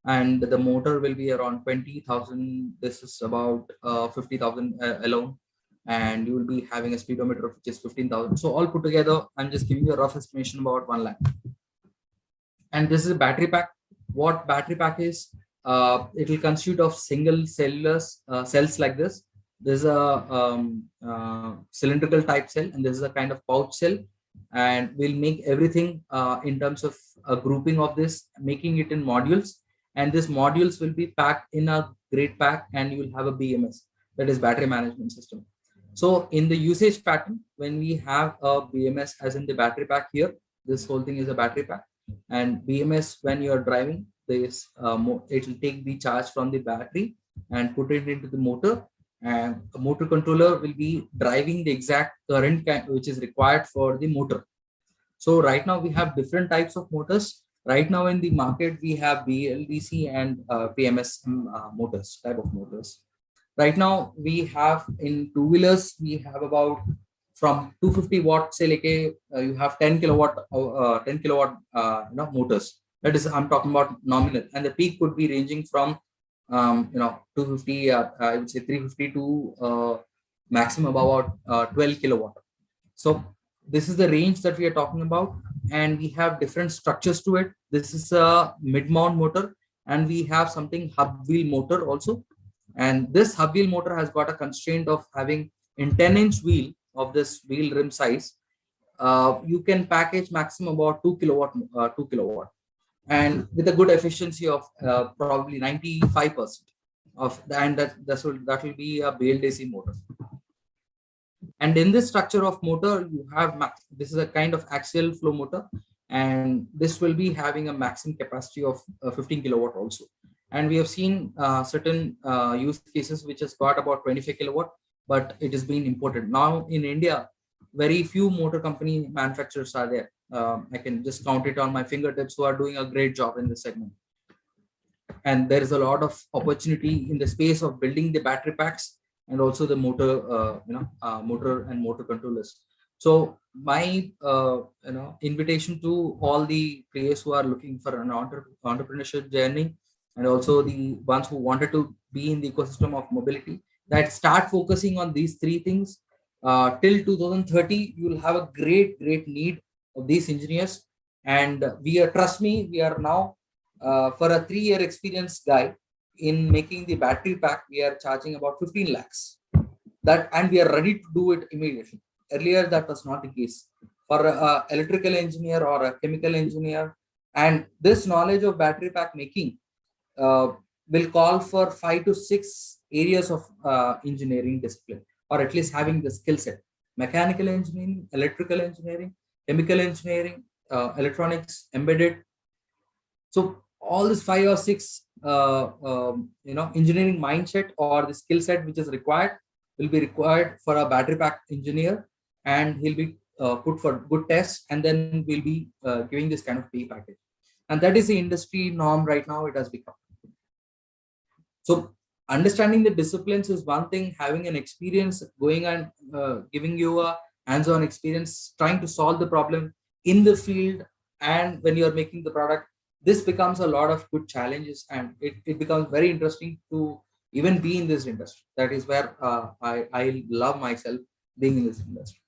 And the motor will be around 20,000. This is about 50,000 alone. And you will be having a speedometer which is 15,000. So all put together, I'm just giving you a rough estimation about 1 lakh. And this is a battery pack. What battery pack is? It will consist of single cellulose cells like this. This is a cylindrical type cell, and this is a kind of pouch cell. And we'll make everything in terms of a grouping of this, making it in modules. And these modules will be packed in a great pack, and you will have a BMS, that is battery management system. So in the usage pattern, when we have a BMS as in the battery pack here, this whole thing is a battery pack. And BMS, when you are driving, this it will take the charge from the battery and put it into the motor, and the motor controller will be driving the exact current which is required for the motor. So right now we have different types of motors. Right now in the market, we have BLDC and PMS motors, type of motors. Right now we have in two-wheelers, we have about from 250 watt, say like you have 10 kilowatt motors. That is, I'm talking about nominal, and the peak could be ranging from 250, I would say 350 to maximum about 12 kilowatt. So this is the range that we are talking about, and we have different structures to it. This is a mid-mount motor, and we have something hub wheel motor also. And this hub wheel motor has got a constraint of having in 10-inch wheel of this wheel rim size. You can package maximum about 2 kilowatt, and with a good efficiency of probably 95% of the, and that will be a BLDC motor. And in this structure of motor, you have this is a kind of axial flow motor, and this will be having a maximum capacity of 15 kilowatt also. And we have seen certain use cases which has got about 25 kilowatt, but it is being imported. Now in India, very few motor company manufacturers are there. I can just count it on my fingertips who are doing a great job in this segment. And there is a lot of opportunity in the space of building the battery packs and also the motor, motor and motor controllers. So my invitation to all the players who are looking for an entrepreneurship journey, and also the ones who wanted to be in the ecosystem of mobility, that start focusing on these three things. Till 2030, you will have a great need of these engineers. And trust me, we are now for a 3-year experience guy in making the battery pack, we are charging about 15 lakhs. And we are ready to do it immediately. Earlier, that was not the case. For an electrical engineer or a chemical engineer, and this knowledge of battery pack making will call for 5 to 6 areas of engineering discipline, or at least having the skill set: mechanical engineering, electrical engineering, chemical engineering, electronics, embedded. So all this 5 or 6 engineering mindset or the skill set which is required will be required for a battery pack engineer, and he'll be put for good tests, and then we'll be giving this kind of pay package. And that is the industry norm right now. It has become. So understanding the disciplines is one thing. Having an experience going and giving you a hands-on experience trying to solve the problem in the field, and when you're making the product, this becomes a lot of good challenges, and it becomes very interesting to even be in this industry. That is where I love myself being in this industry.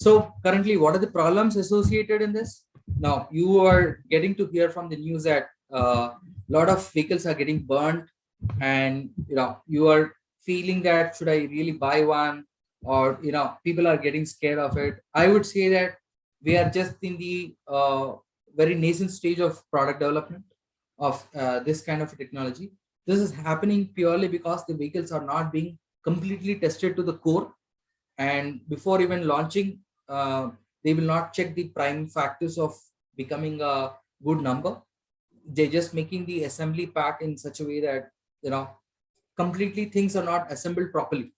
So currently, what are the problems associated in this? Now you are getting to hear from the news that a lot of vehicles are getting burned, and you are feeling that should I really buy one, or people are getting scared of it. I would say that we are just in the very nascent stage of product development of this kind of technology. This is happening purely because the vehicles are not being completely tested to the core, and before even launching, they will not check the prime factors of becoming a good number. They're just making the assembly pack in such a way that completely things are not assembled properly.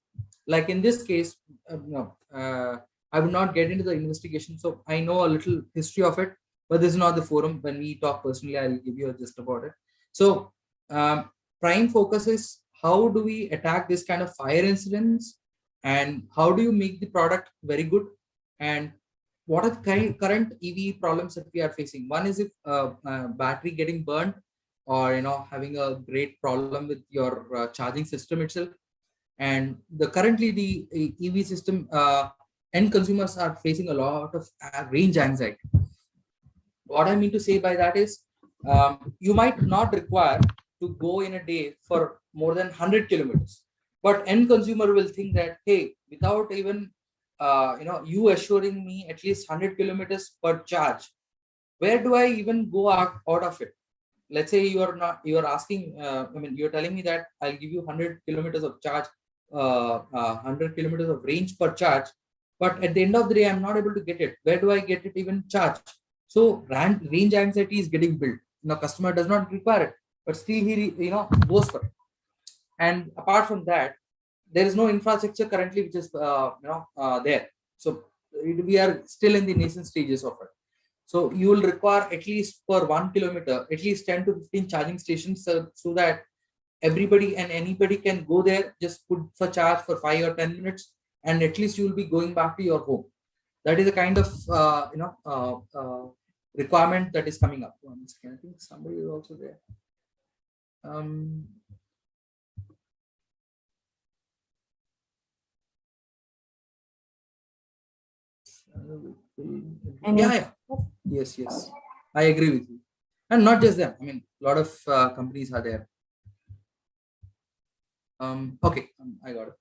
Like in this case, I would not get into the investigation, so I know a little history of it, but this is not the forum. When we talk personally, I'll give you a gist about it. So prime focus is how do we attack this kind of fire incidents, and how do you make the product very good, and what are the current EV problems that we are facing. One is if battery getting burned, or having a great problem with your charging system itself. And currently the EV system, end consumers are facing a lot of range anxiety. What I mean to say by that is, you might not require to go in a day for more than 100 kilometers, but end consumer will think that, hey, without even you assuring me at least 100 kilometers per charge, where do I even go out of it? Let's say you are asking, you're telling me that I'll give you 100 kilometers of charge, 100 kilometers of range per charge, but at the end of the day, I'm not able to get it. Where do I get it even charged? So range anxiety is getting built. Customer does not require it, but still he goes for it. And apart from that, there is no infrastructure currently which is there. So we are still in the nascent stages of it. So you will require at least per 1 kilometer, at least 10 to 15 charging stations, so that everybody and anybody can go there, just put for charge for 5 or 10 minutes, and at least you will be going back to your home. That is a kind of requirement that is coming up. I think somebody is also there. Yeah. Yes. I agree with you. And not just them. A lot of companies are there. Okay, I got it.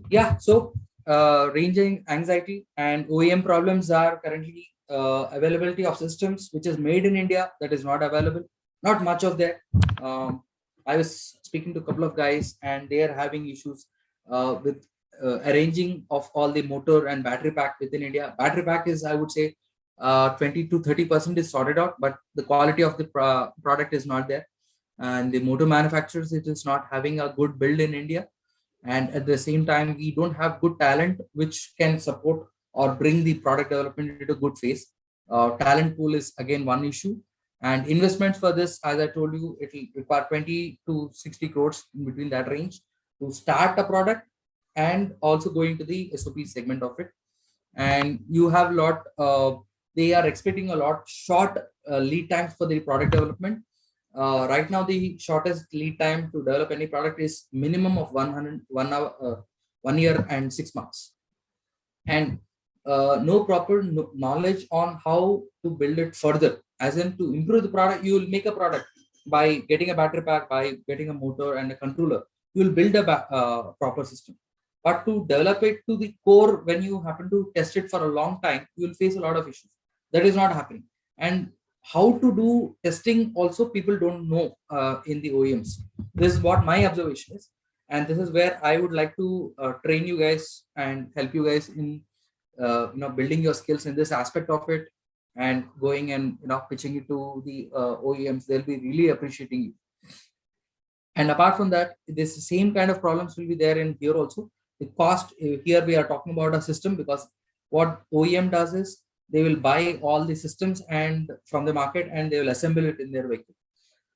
Yeah. So ranging anxiety and OEM problems are currently availability of systems which is made in India that is not available. Not much of that. I was speaking to a couple of guys, and they are having issues with arranging of all the motor and battery pack within India. Battery pack is, I would say, 20 to 30% is sorted out, but the quality of the product is not there. And the motor manufacturers, it is not having a good build in India. And at the same time, we don't have good talent which can support or bring the product development into good phase. Talent pool is again one issue. And investments for this, as I told you, it will require 20 to 60 crores in between that range to start a product and also going to the SOP segment of it. And you have a lot, they are expecting a lot short lead times for the product development. Right now, the shortest lead time to develop any product is minimum of 1 year and 6 months. And no proper knowledge on how to build it further, as in to improve the product. You will make a product by getting a battery pack, by getting a motor and a controller. You will build a proper system. But to develop it to the core, when you happen to test it for a long time, you will face a lot of issues. That is not happening. And how to do testing also people don't know in the OEMs. This is what my observation is. And this is where I would like to train you guys and help you guys in building your skills in this aspect of it, and going and pitching it to the OEMs. They'll be really appreciating you. And apart from that, this same kind of problems will be there in here also. The cost, here we are talking about a system, because what OEM does is they will buy all the systems and from the market and they will assemble it in their vehicle.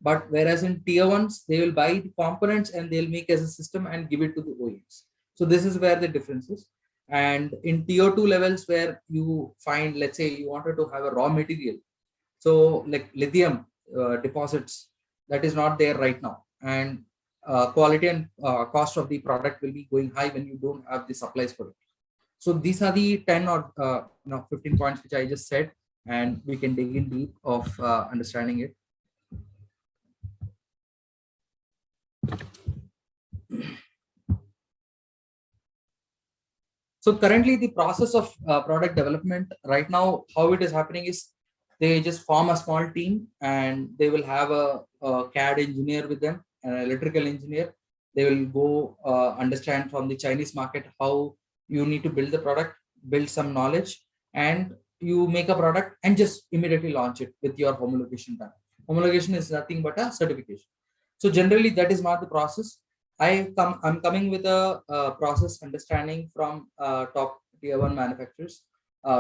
But whereas in tier ones, they will buy the components and they'll make as a system and give it to the OEMs. So this is where the difference is. And in tier 2 levels, where you find, let's say you wanted to have a raw material, so like lithium deposits, that is not there right now. And quality and cost of the product will be going high when you don't have the supplies for it. So these are the 10 or 15 points which I just said, and we can dig in deep of understanding it. So currently the process of product development right now, how it is happening is they just form a small team and they will have a CAD engineer with them, an electrical engineer. They will go understand from the Chinese market how you need to build the product, build some knowledge, and you make a product and just immediately launch it with your homologation done. Homologation is nothing but a certification. So generally that is not the process. I'm coming with a process understanding from top tier 1 manufacturers,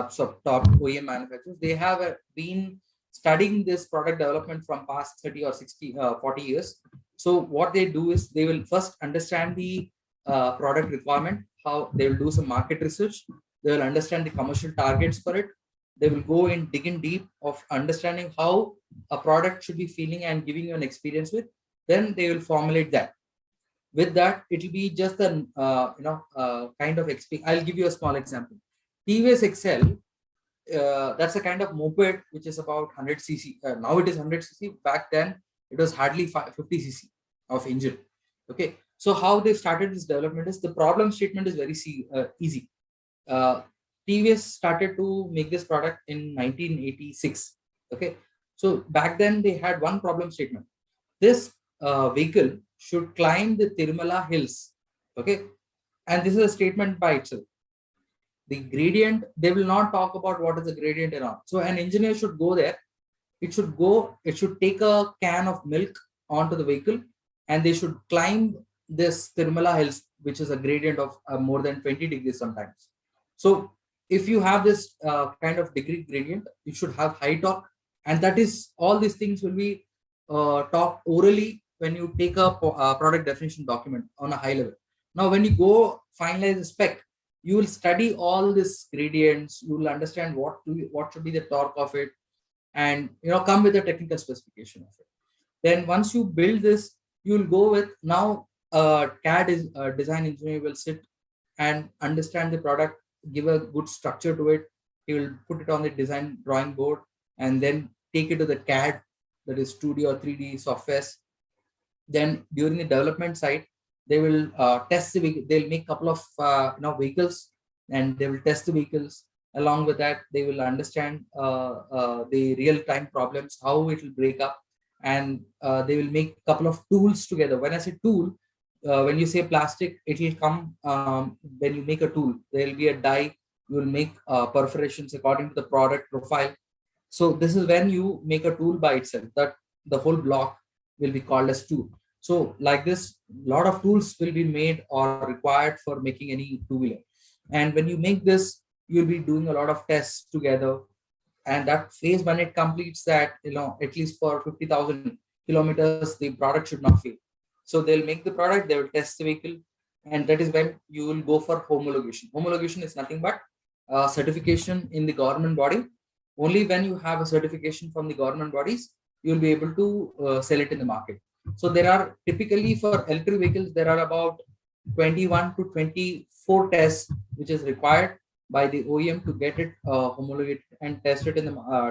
so top OEM manufacturers. They have been studying this product development from past 30 or 60, 40 years. So what they do is they will first understand the product requirement, how they will do some market research. They will understand the commercial targets for it. They will go in digging deep of understanding how a product should be feeling and giving you an experience with. Then they will formulate that. With that, it will be just a kind of experience. I'll give you a small example. TVS XL, that's a kind of moped which is about 100 cc. Now it is 100 cc. Back then it was hardly 50 cc of engine. Okay, so how they started this development is the problem statement is very easy. TVS started to make this product in 1986. Okay, so back then they had one problem statement. This vehicle should climb the Tirumala hills. Okay, and this is a statement by itself. The gradient, they will not talk about what is the gradient and all. So an engineer should go there. It should take a can of milk onto the vehicle and they should climb this Tirumala hills, which is a gradient of more than 20 degrees sometimes. So if you have this kind of degree gradient, you should have high torque, and that is all these things will be taught orally when you take a product definition document on a high level. Now, when you go finalize the spec, you will study all these gradients. You will understand what should be the torque of it, and come with a technical specification of it. Then once you build this, you will go with now CAD is design engineer will sit and understand the product, give a good structure to it. He will put it on the design drawing board and then take it to the CAD, that is 2D or 3D software. Then during the development side, they will test the vehicle. They'll make a couple of vehicles and they will test the vehicles. Along with that, they will understand the real-time problems, how it will break up, and they will make a couple of tools together. When I say tool, when you say plastic, it will come when you make a tool. There will be a die. You will make perforations according to the product profile. So this is when you make a tool by itself, that the whole block will be called as tool. So like this, a lot of tools will be made or required for making any two-wheeler. And when you make this, you'll be doing a lot of tests together. And that phase, when it completes that, at least for 50,000 kilometers, the product should not fail. So they'll make the product, they will test the vehicle, and that is when you will go for homologation. Homologation is nothing but certification in the government body. Only when you have a certification from the government bodies, you will be able to sell it in the market. So there are typically, for electric vehicles, there are about 21 to 24 tests which is required by the OEM to get it homologated and tested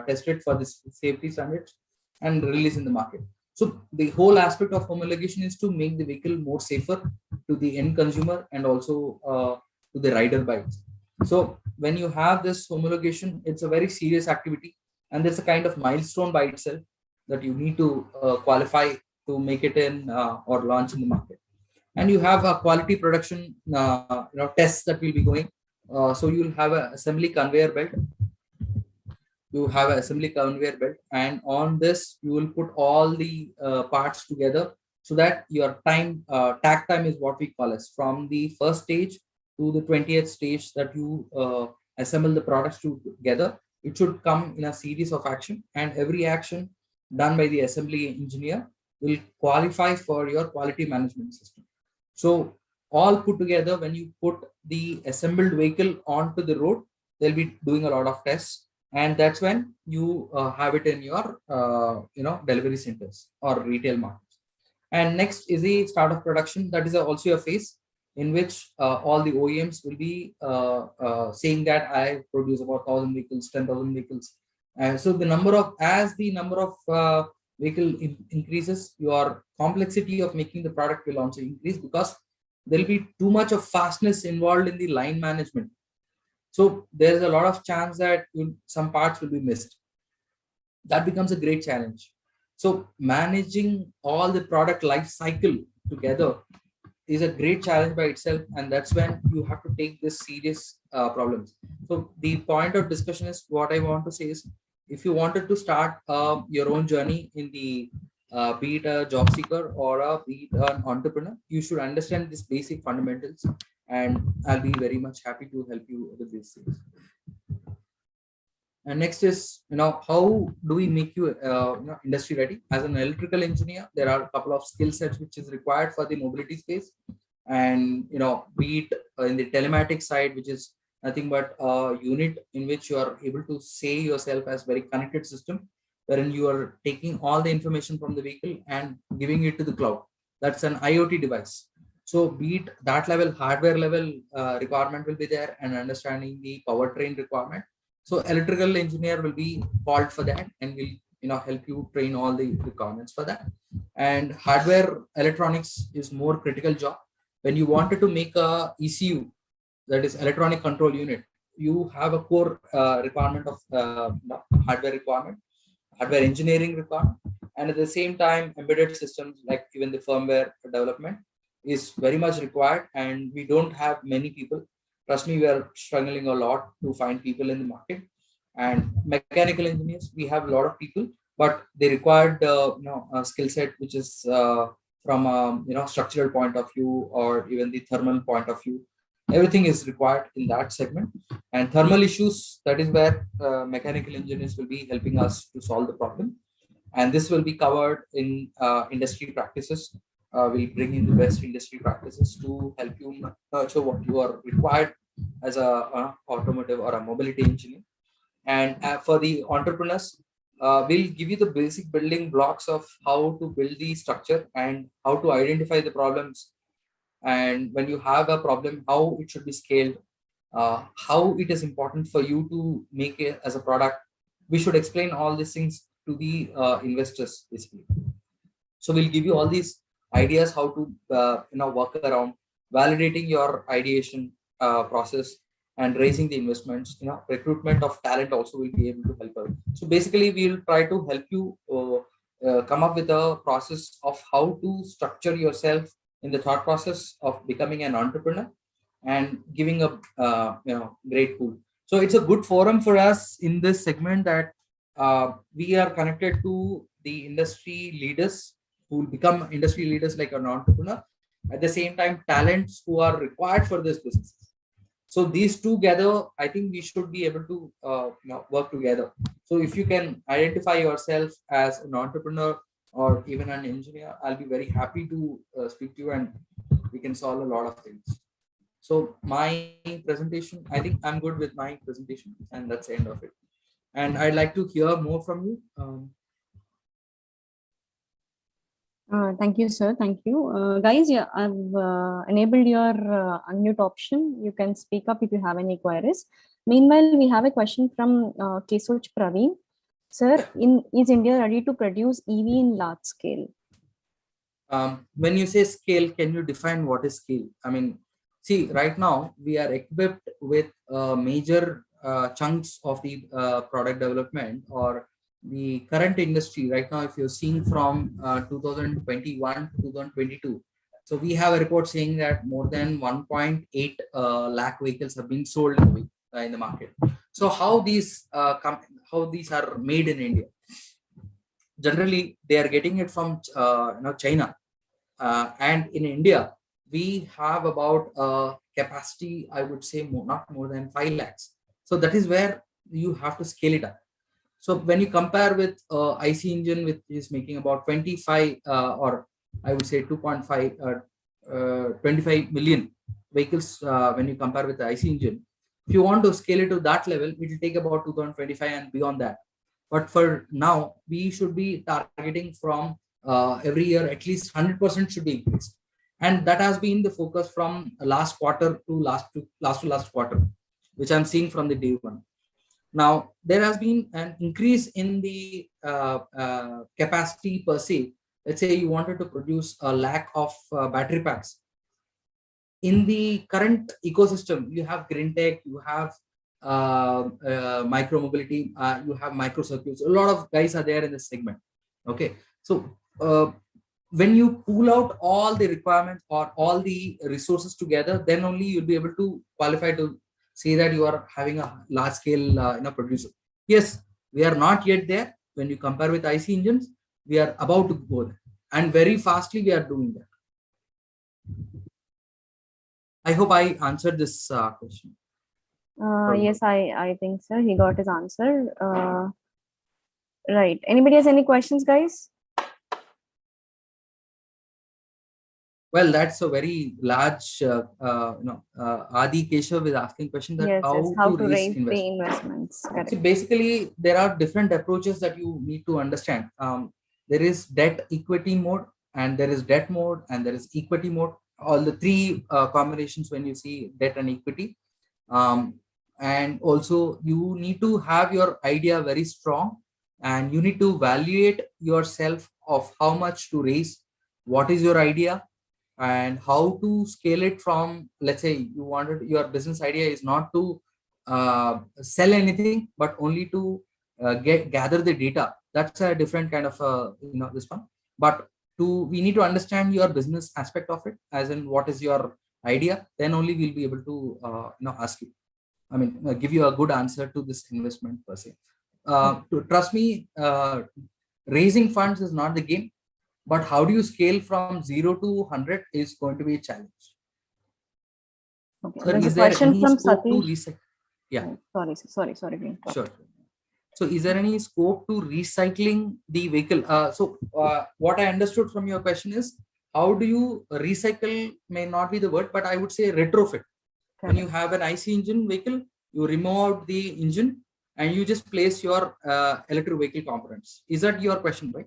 tested for this safety standards and release in the market. So the whole aspect of homologation is to make the vehicle more safer to the end consumer and also to the rider bikes. So when you have this homologation, it's a very serious activity, and there's a kind of milestone by itself that you need to qualify to make it in or launch in the market. And you have a quality production tests that will be going. So you'll have an assembly conveyor belt. You have an assembly conveyor belt, and on this you will put all the parts together, so that your time takt time is what we call as, from the first stage to the 20th stage that you assemble the products together. It should come in a series of action, and every action done by the assembly engineer will qualify for your quality management system. So all put together, when you put the assembled vehicle onto the road, they'll be doing a lot of tests, and that's when you have it in your delivery centers or retail markets. And next is the start of production. That is also a phase in which all the OEMs will be saying that I produce about 1,000 vehicles, 10,000 vehicles. And so the number of vehicle increases, your complexity of making the product will also increase, because there will be too much of fastness involved in the line management. So there's a lot of chance that some parts will be missed. That becomes a great challenge. So managing all the product life cycle together is a great challenge by itself, and that's when you have to take this serious problems. So the point of discussion is, what I want to say is, if you wanted to start your own journey in the be it a job seeker or be it an entrepreneur, you should understand these basic fundamentals, and I'll be very much happy to help you with these things. And next is, how do we make you industry ready? As an electrical engineer, there are a couple of skill sets which is required for the mobility space. And, be it in the telematics side, which is nothing but a unit in which you are able to say yourself as very connected system, wherein you are taking all the information from the vehicle and giving it to the cloud. That's an IoT device. So be it that level, hardware level requirement will be there, and understanding the powertrain requirement. So electrical engineer will be called for that, and will help you train all the requirements for that. And hardware electronics is more critical job. When you wanted to make a ECU, that is electronic control unit, you have a core requirement of hardware requirement, hardware engineering requirement, and at the same time embedded systems, like even the firmware development, is very much required, and we don't have many people. Trust me, we are struggling a lot to find people in the market. And mechanical engineers, we have a lot of people, but they required a skill set which is from a structural point of view, or even the thermal point of view. Everything is required in that segment. And thermal issues, that is where mechanical engineers will be helping us to solve the problem. And this will be covered in industry practices. We'll bring in the best industry practices to help you nurture what you are required as a automotive or a mobility engineer. And for the entrepreneurs, we'll give you the basic building blocks of how to build the structure and how to identify the problems. And when you have a problem, how it should be scaled, how it is important for you to make it as a product. We should explain all these things to the investors, basically. So we'll give you all these ideas how to work around validating your ideation process and raising the investments. Recruitment of talent also will be able to help us. So basically, we'll try to help you come up with a process of how to structure yourself in the thought process of becoming an entrepreneur and giving a great pool. So it's a good forum for us in this segment that we are connected to the industry leaders who will become industry leaders like an entrepreneur. At the same time, talents who are required for this business. So these two together, I think we should be able to work together. So if you can identify yourself as an entrepreneur or even an engineer, I'll be very happy to speak to you and we can solve a lot of things. So my presentation, I think I'm good with my presentation and that's the end of it. And I'd like to hear more from you. Thank you, sir. Thank you. Guys, yeah, I've enabled your unmute option. You can speak up if you have any queries. Meanwhile, we have a question from Kesoch Praveen. Sir, is India ready to produce EV in large scale? When you say scale, can you define what is scale? I mean, see, right now we are equipped with major chunks of the product development or the current industry right now. If you're seeing from 2021 to 2022, so we have a report saying that more than 1.8 lakh vehicles have been sold in the market. So how these are made in India? Generally, they are getting it from China, and in India we have about capacity, I would say not more than 5 lakhs. So that is where you have to scale it up. So when you compare with IC engine, which is making about 25 or I would say 2.5 25 million vehicles, when you compare with the IC engine, if you want to scale it to that level, it will take about 2025 and beyond that. But for now, we should be targeting from every year at least 100% should be increased, and that has been the focus from last quarter to last quarter, which I'm seeing from the day one. Now there has been an increase in the capacity per se. Let's say you wanted to produce a lakh of battery packs. In the current ecosystem, you have green tech, you have micro mobility, you have microcircuits. A lot of guys are there in this segment. Okay, so when you pull out all the requirements or all the resources together, then only you'll be able to qualify to say that you are having a large scale producer. Yes, we are not yet there. When you compare with IC engines, we are about to go there, and very fastly we are doing that. I hope I answered this question. Yes, I think so. He got his answer. Right. Anybody has any questions, guys? Well, that's a very large, Adi Keshav is asking question that yes, how to raise the investments. So basically, there are different approaches that you need to understand. There is debt equity mode, and there is debt mode, and there is equity mode. All the three combinations when you see debt and equity. And also you need to have your idea very strong, and you need to evaluate yourself of how much to raise, what is your idea, and how to scale it from, let's say you wanted, your business idea is not to sell anything, but only to gather the data. That's a different kind of this one. But we need to understand your business aspect of it, as in what is your idea, then only we'll be able to ask you, I mean, give you a good answer to this investment per se. Trust me, raising funds is not the game, but how do you scale from 0 to 100 is going to be a challenge. Okay. There's a question from Satish. Yeah. Sorry. Sure. So is there any scope to recycling the vehicle? What I understood from your question is, how do you recycle, may not be the word, but I would say retrofit. Okay. When you have an IC engine vehicle, you remove out the engine and you just place your electric vehicle components. Is that your question, right?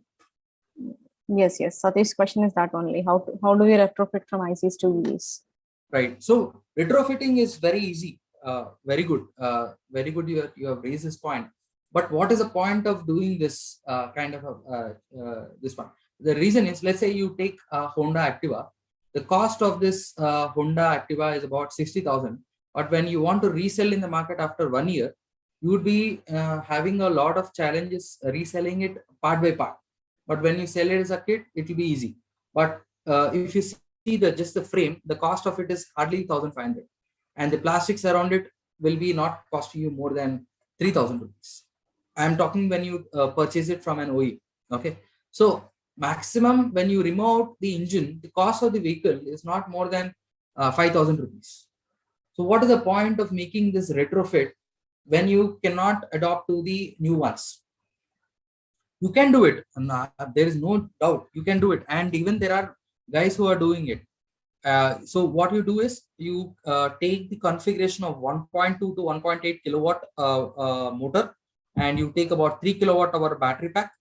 Yes. Satish's question is that only. How do we retrofit from ICs to EVs? Right. So retrofitting is very easy. Very good. Very good. You have raised this point. But what is the point of doing this this one? The reason is, let's say you take a Honda Activa. The cost of this Honda Activa is about 60,000. But when you want to resell in the market after 1 year, you would be having a lot of challenges reselling it part by part. But when you sell it as a kit, it will be easy. But if you see see just the frame, the cost of it is hardly 1,500, and the plastics around it will be not costing you more than 3,000 rupees. I'm talking when you purchase it from an OE. Okay, so maximum when you remove out the engine, the cost of the vehicle is not more than 5,000 rupees. So what is the point of making this retrofit when you cannot adopt to the new ones? You can do it, and there is no doubt you can do it, and even there are guys who are doing it. So what you do is you take the configuration of 1.2 to 1.8 kilowatt motor, and you take about 3 kilowatt hour battery pack,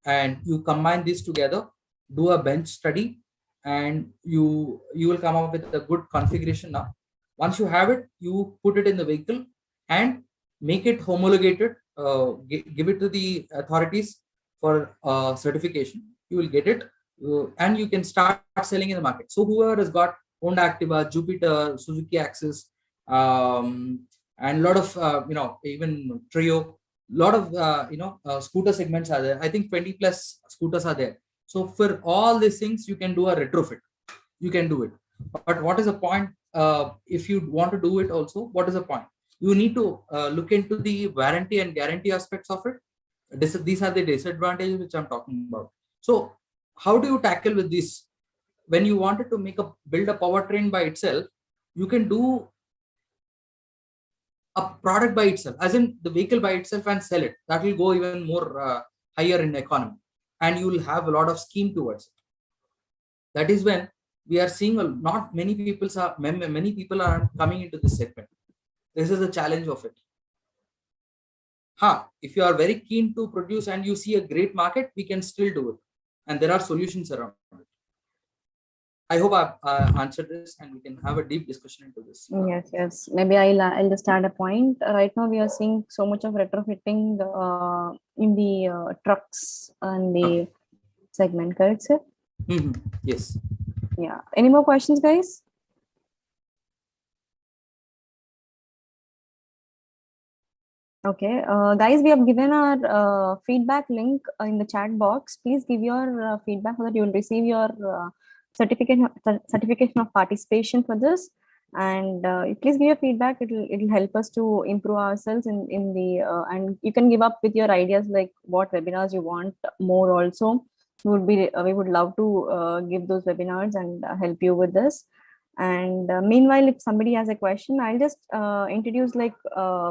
and you combine this together, do a bench study, and you will come up with a good configuration. Now once you have it, you put it in the vehicle and make it homologated, give it to the authorities for certification. You will get it, and you can start selling in the market. So whoever has got Honda Activa, Jupiter, Suzuki Axis, and a lot of even Trio, lot of scooter segments are there. I think 20 plus scooters are there. So for all these things, you can do a retrofit. You can do it. But what is the point? If you want to do it also, what is the point? You need to look into the warranty and guarantee aspects of it. These are the disadvantages which I'm talking about. So how do you tackle with this? When you wanted to build a powertrain by itself, you can do a product by itself, as in the vehicle by itself, and sell it. That will go even more higher in economy, and you will have a lot of scheme towards it. That is when we are seeing not many people are coming into this segment. This is the challenge of it. If you are very keen to produce and you see a great market, we can still do it, and there are solutions around it. I hope I've answered this, and we can have a deep discussion into this. Yes. Maybe I'll just add a point. Right now, we are seeing so much of retrofitting in the trucks and the segment, correct, sir? Yes. Yeah. Any more questions, guys? Okay, guys, we have given our feedback link in the chat box. Please give your feedback so that you will receive your certification of participation for this. And please give your feedback. It'll help us to improve ourselves in the and you can give up with your ideas, like what webinars you want more. Also, we would love to give those webinars and help you with this. And meanwhile, if somebody has a question, I'll just introduce, like,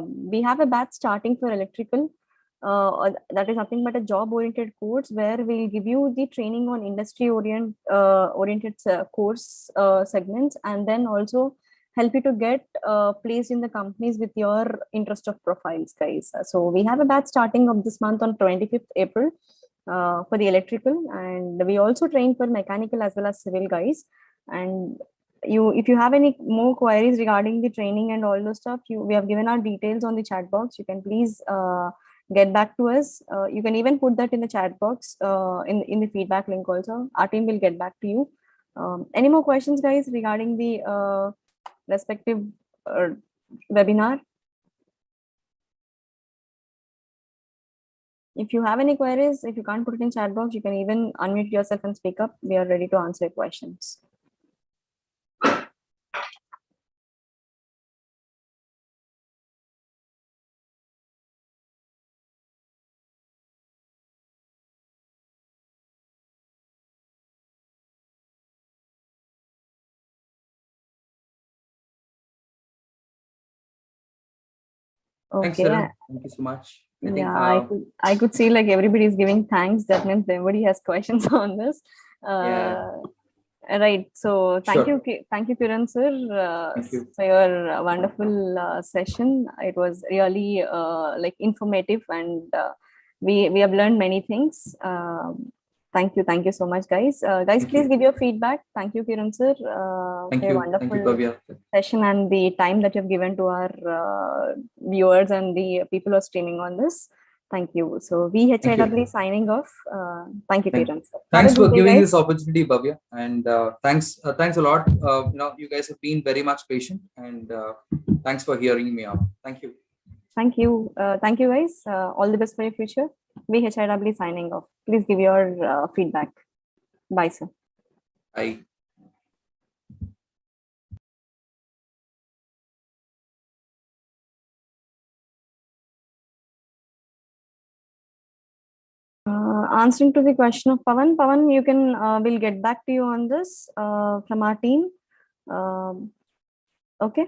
we have a batch starting for electrical. That is nothing but a job-oriented course where we'll give you the training on industry-oriented course segments, and then also help you to get placed in the companies with your interest of profiles, guys. So we have a batch starting of this month on 25th April for the electrical, and we also train for mechanical as well as civil, guys. And if you have any more queries regarding the training and all those stuff, we have given our details on the chat box. You can please get back to us. You can even put that in the chat box in the feedback link also. Our team will get back to you. Any more questions, guys, regarding the respective webinar? If you have any queries, if you can't put it in chat box, you can even unmute yourself and speak up. We are ready to answer your questions. Thanks, Okay. Arun. Thank you so much. I could see, like, everybody is giving thanks. That means everybody has questions on this. Right. So thank you, Kiran sir, for your wonderful session. It was really like informative, and we have learned many things. Thank you so much, guys. Please give your feedback. Thank you, Kiran sir, for your wonderful session and the time that you've given to our viewers and the people who are streaming on this. Thank you. So VHIW signing off. Thank you, Kiran sir. Thanks for giving this opportunity, Bhavya, and thanks a lot. You guys have been very much patient, and thanks for hearing me out. Thank you. Thank you, guys. All the best for your future. VHIW signing off. Please give your feedback. Bye, sir. Bye. answering to the question of Pawan. Pawan, you can, we'll get back to you on this from our team. Okay.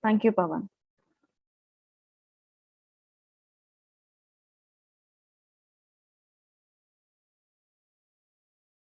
Thank you, Pawan.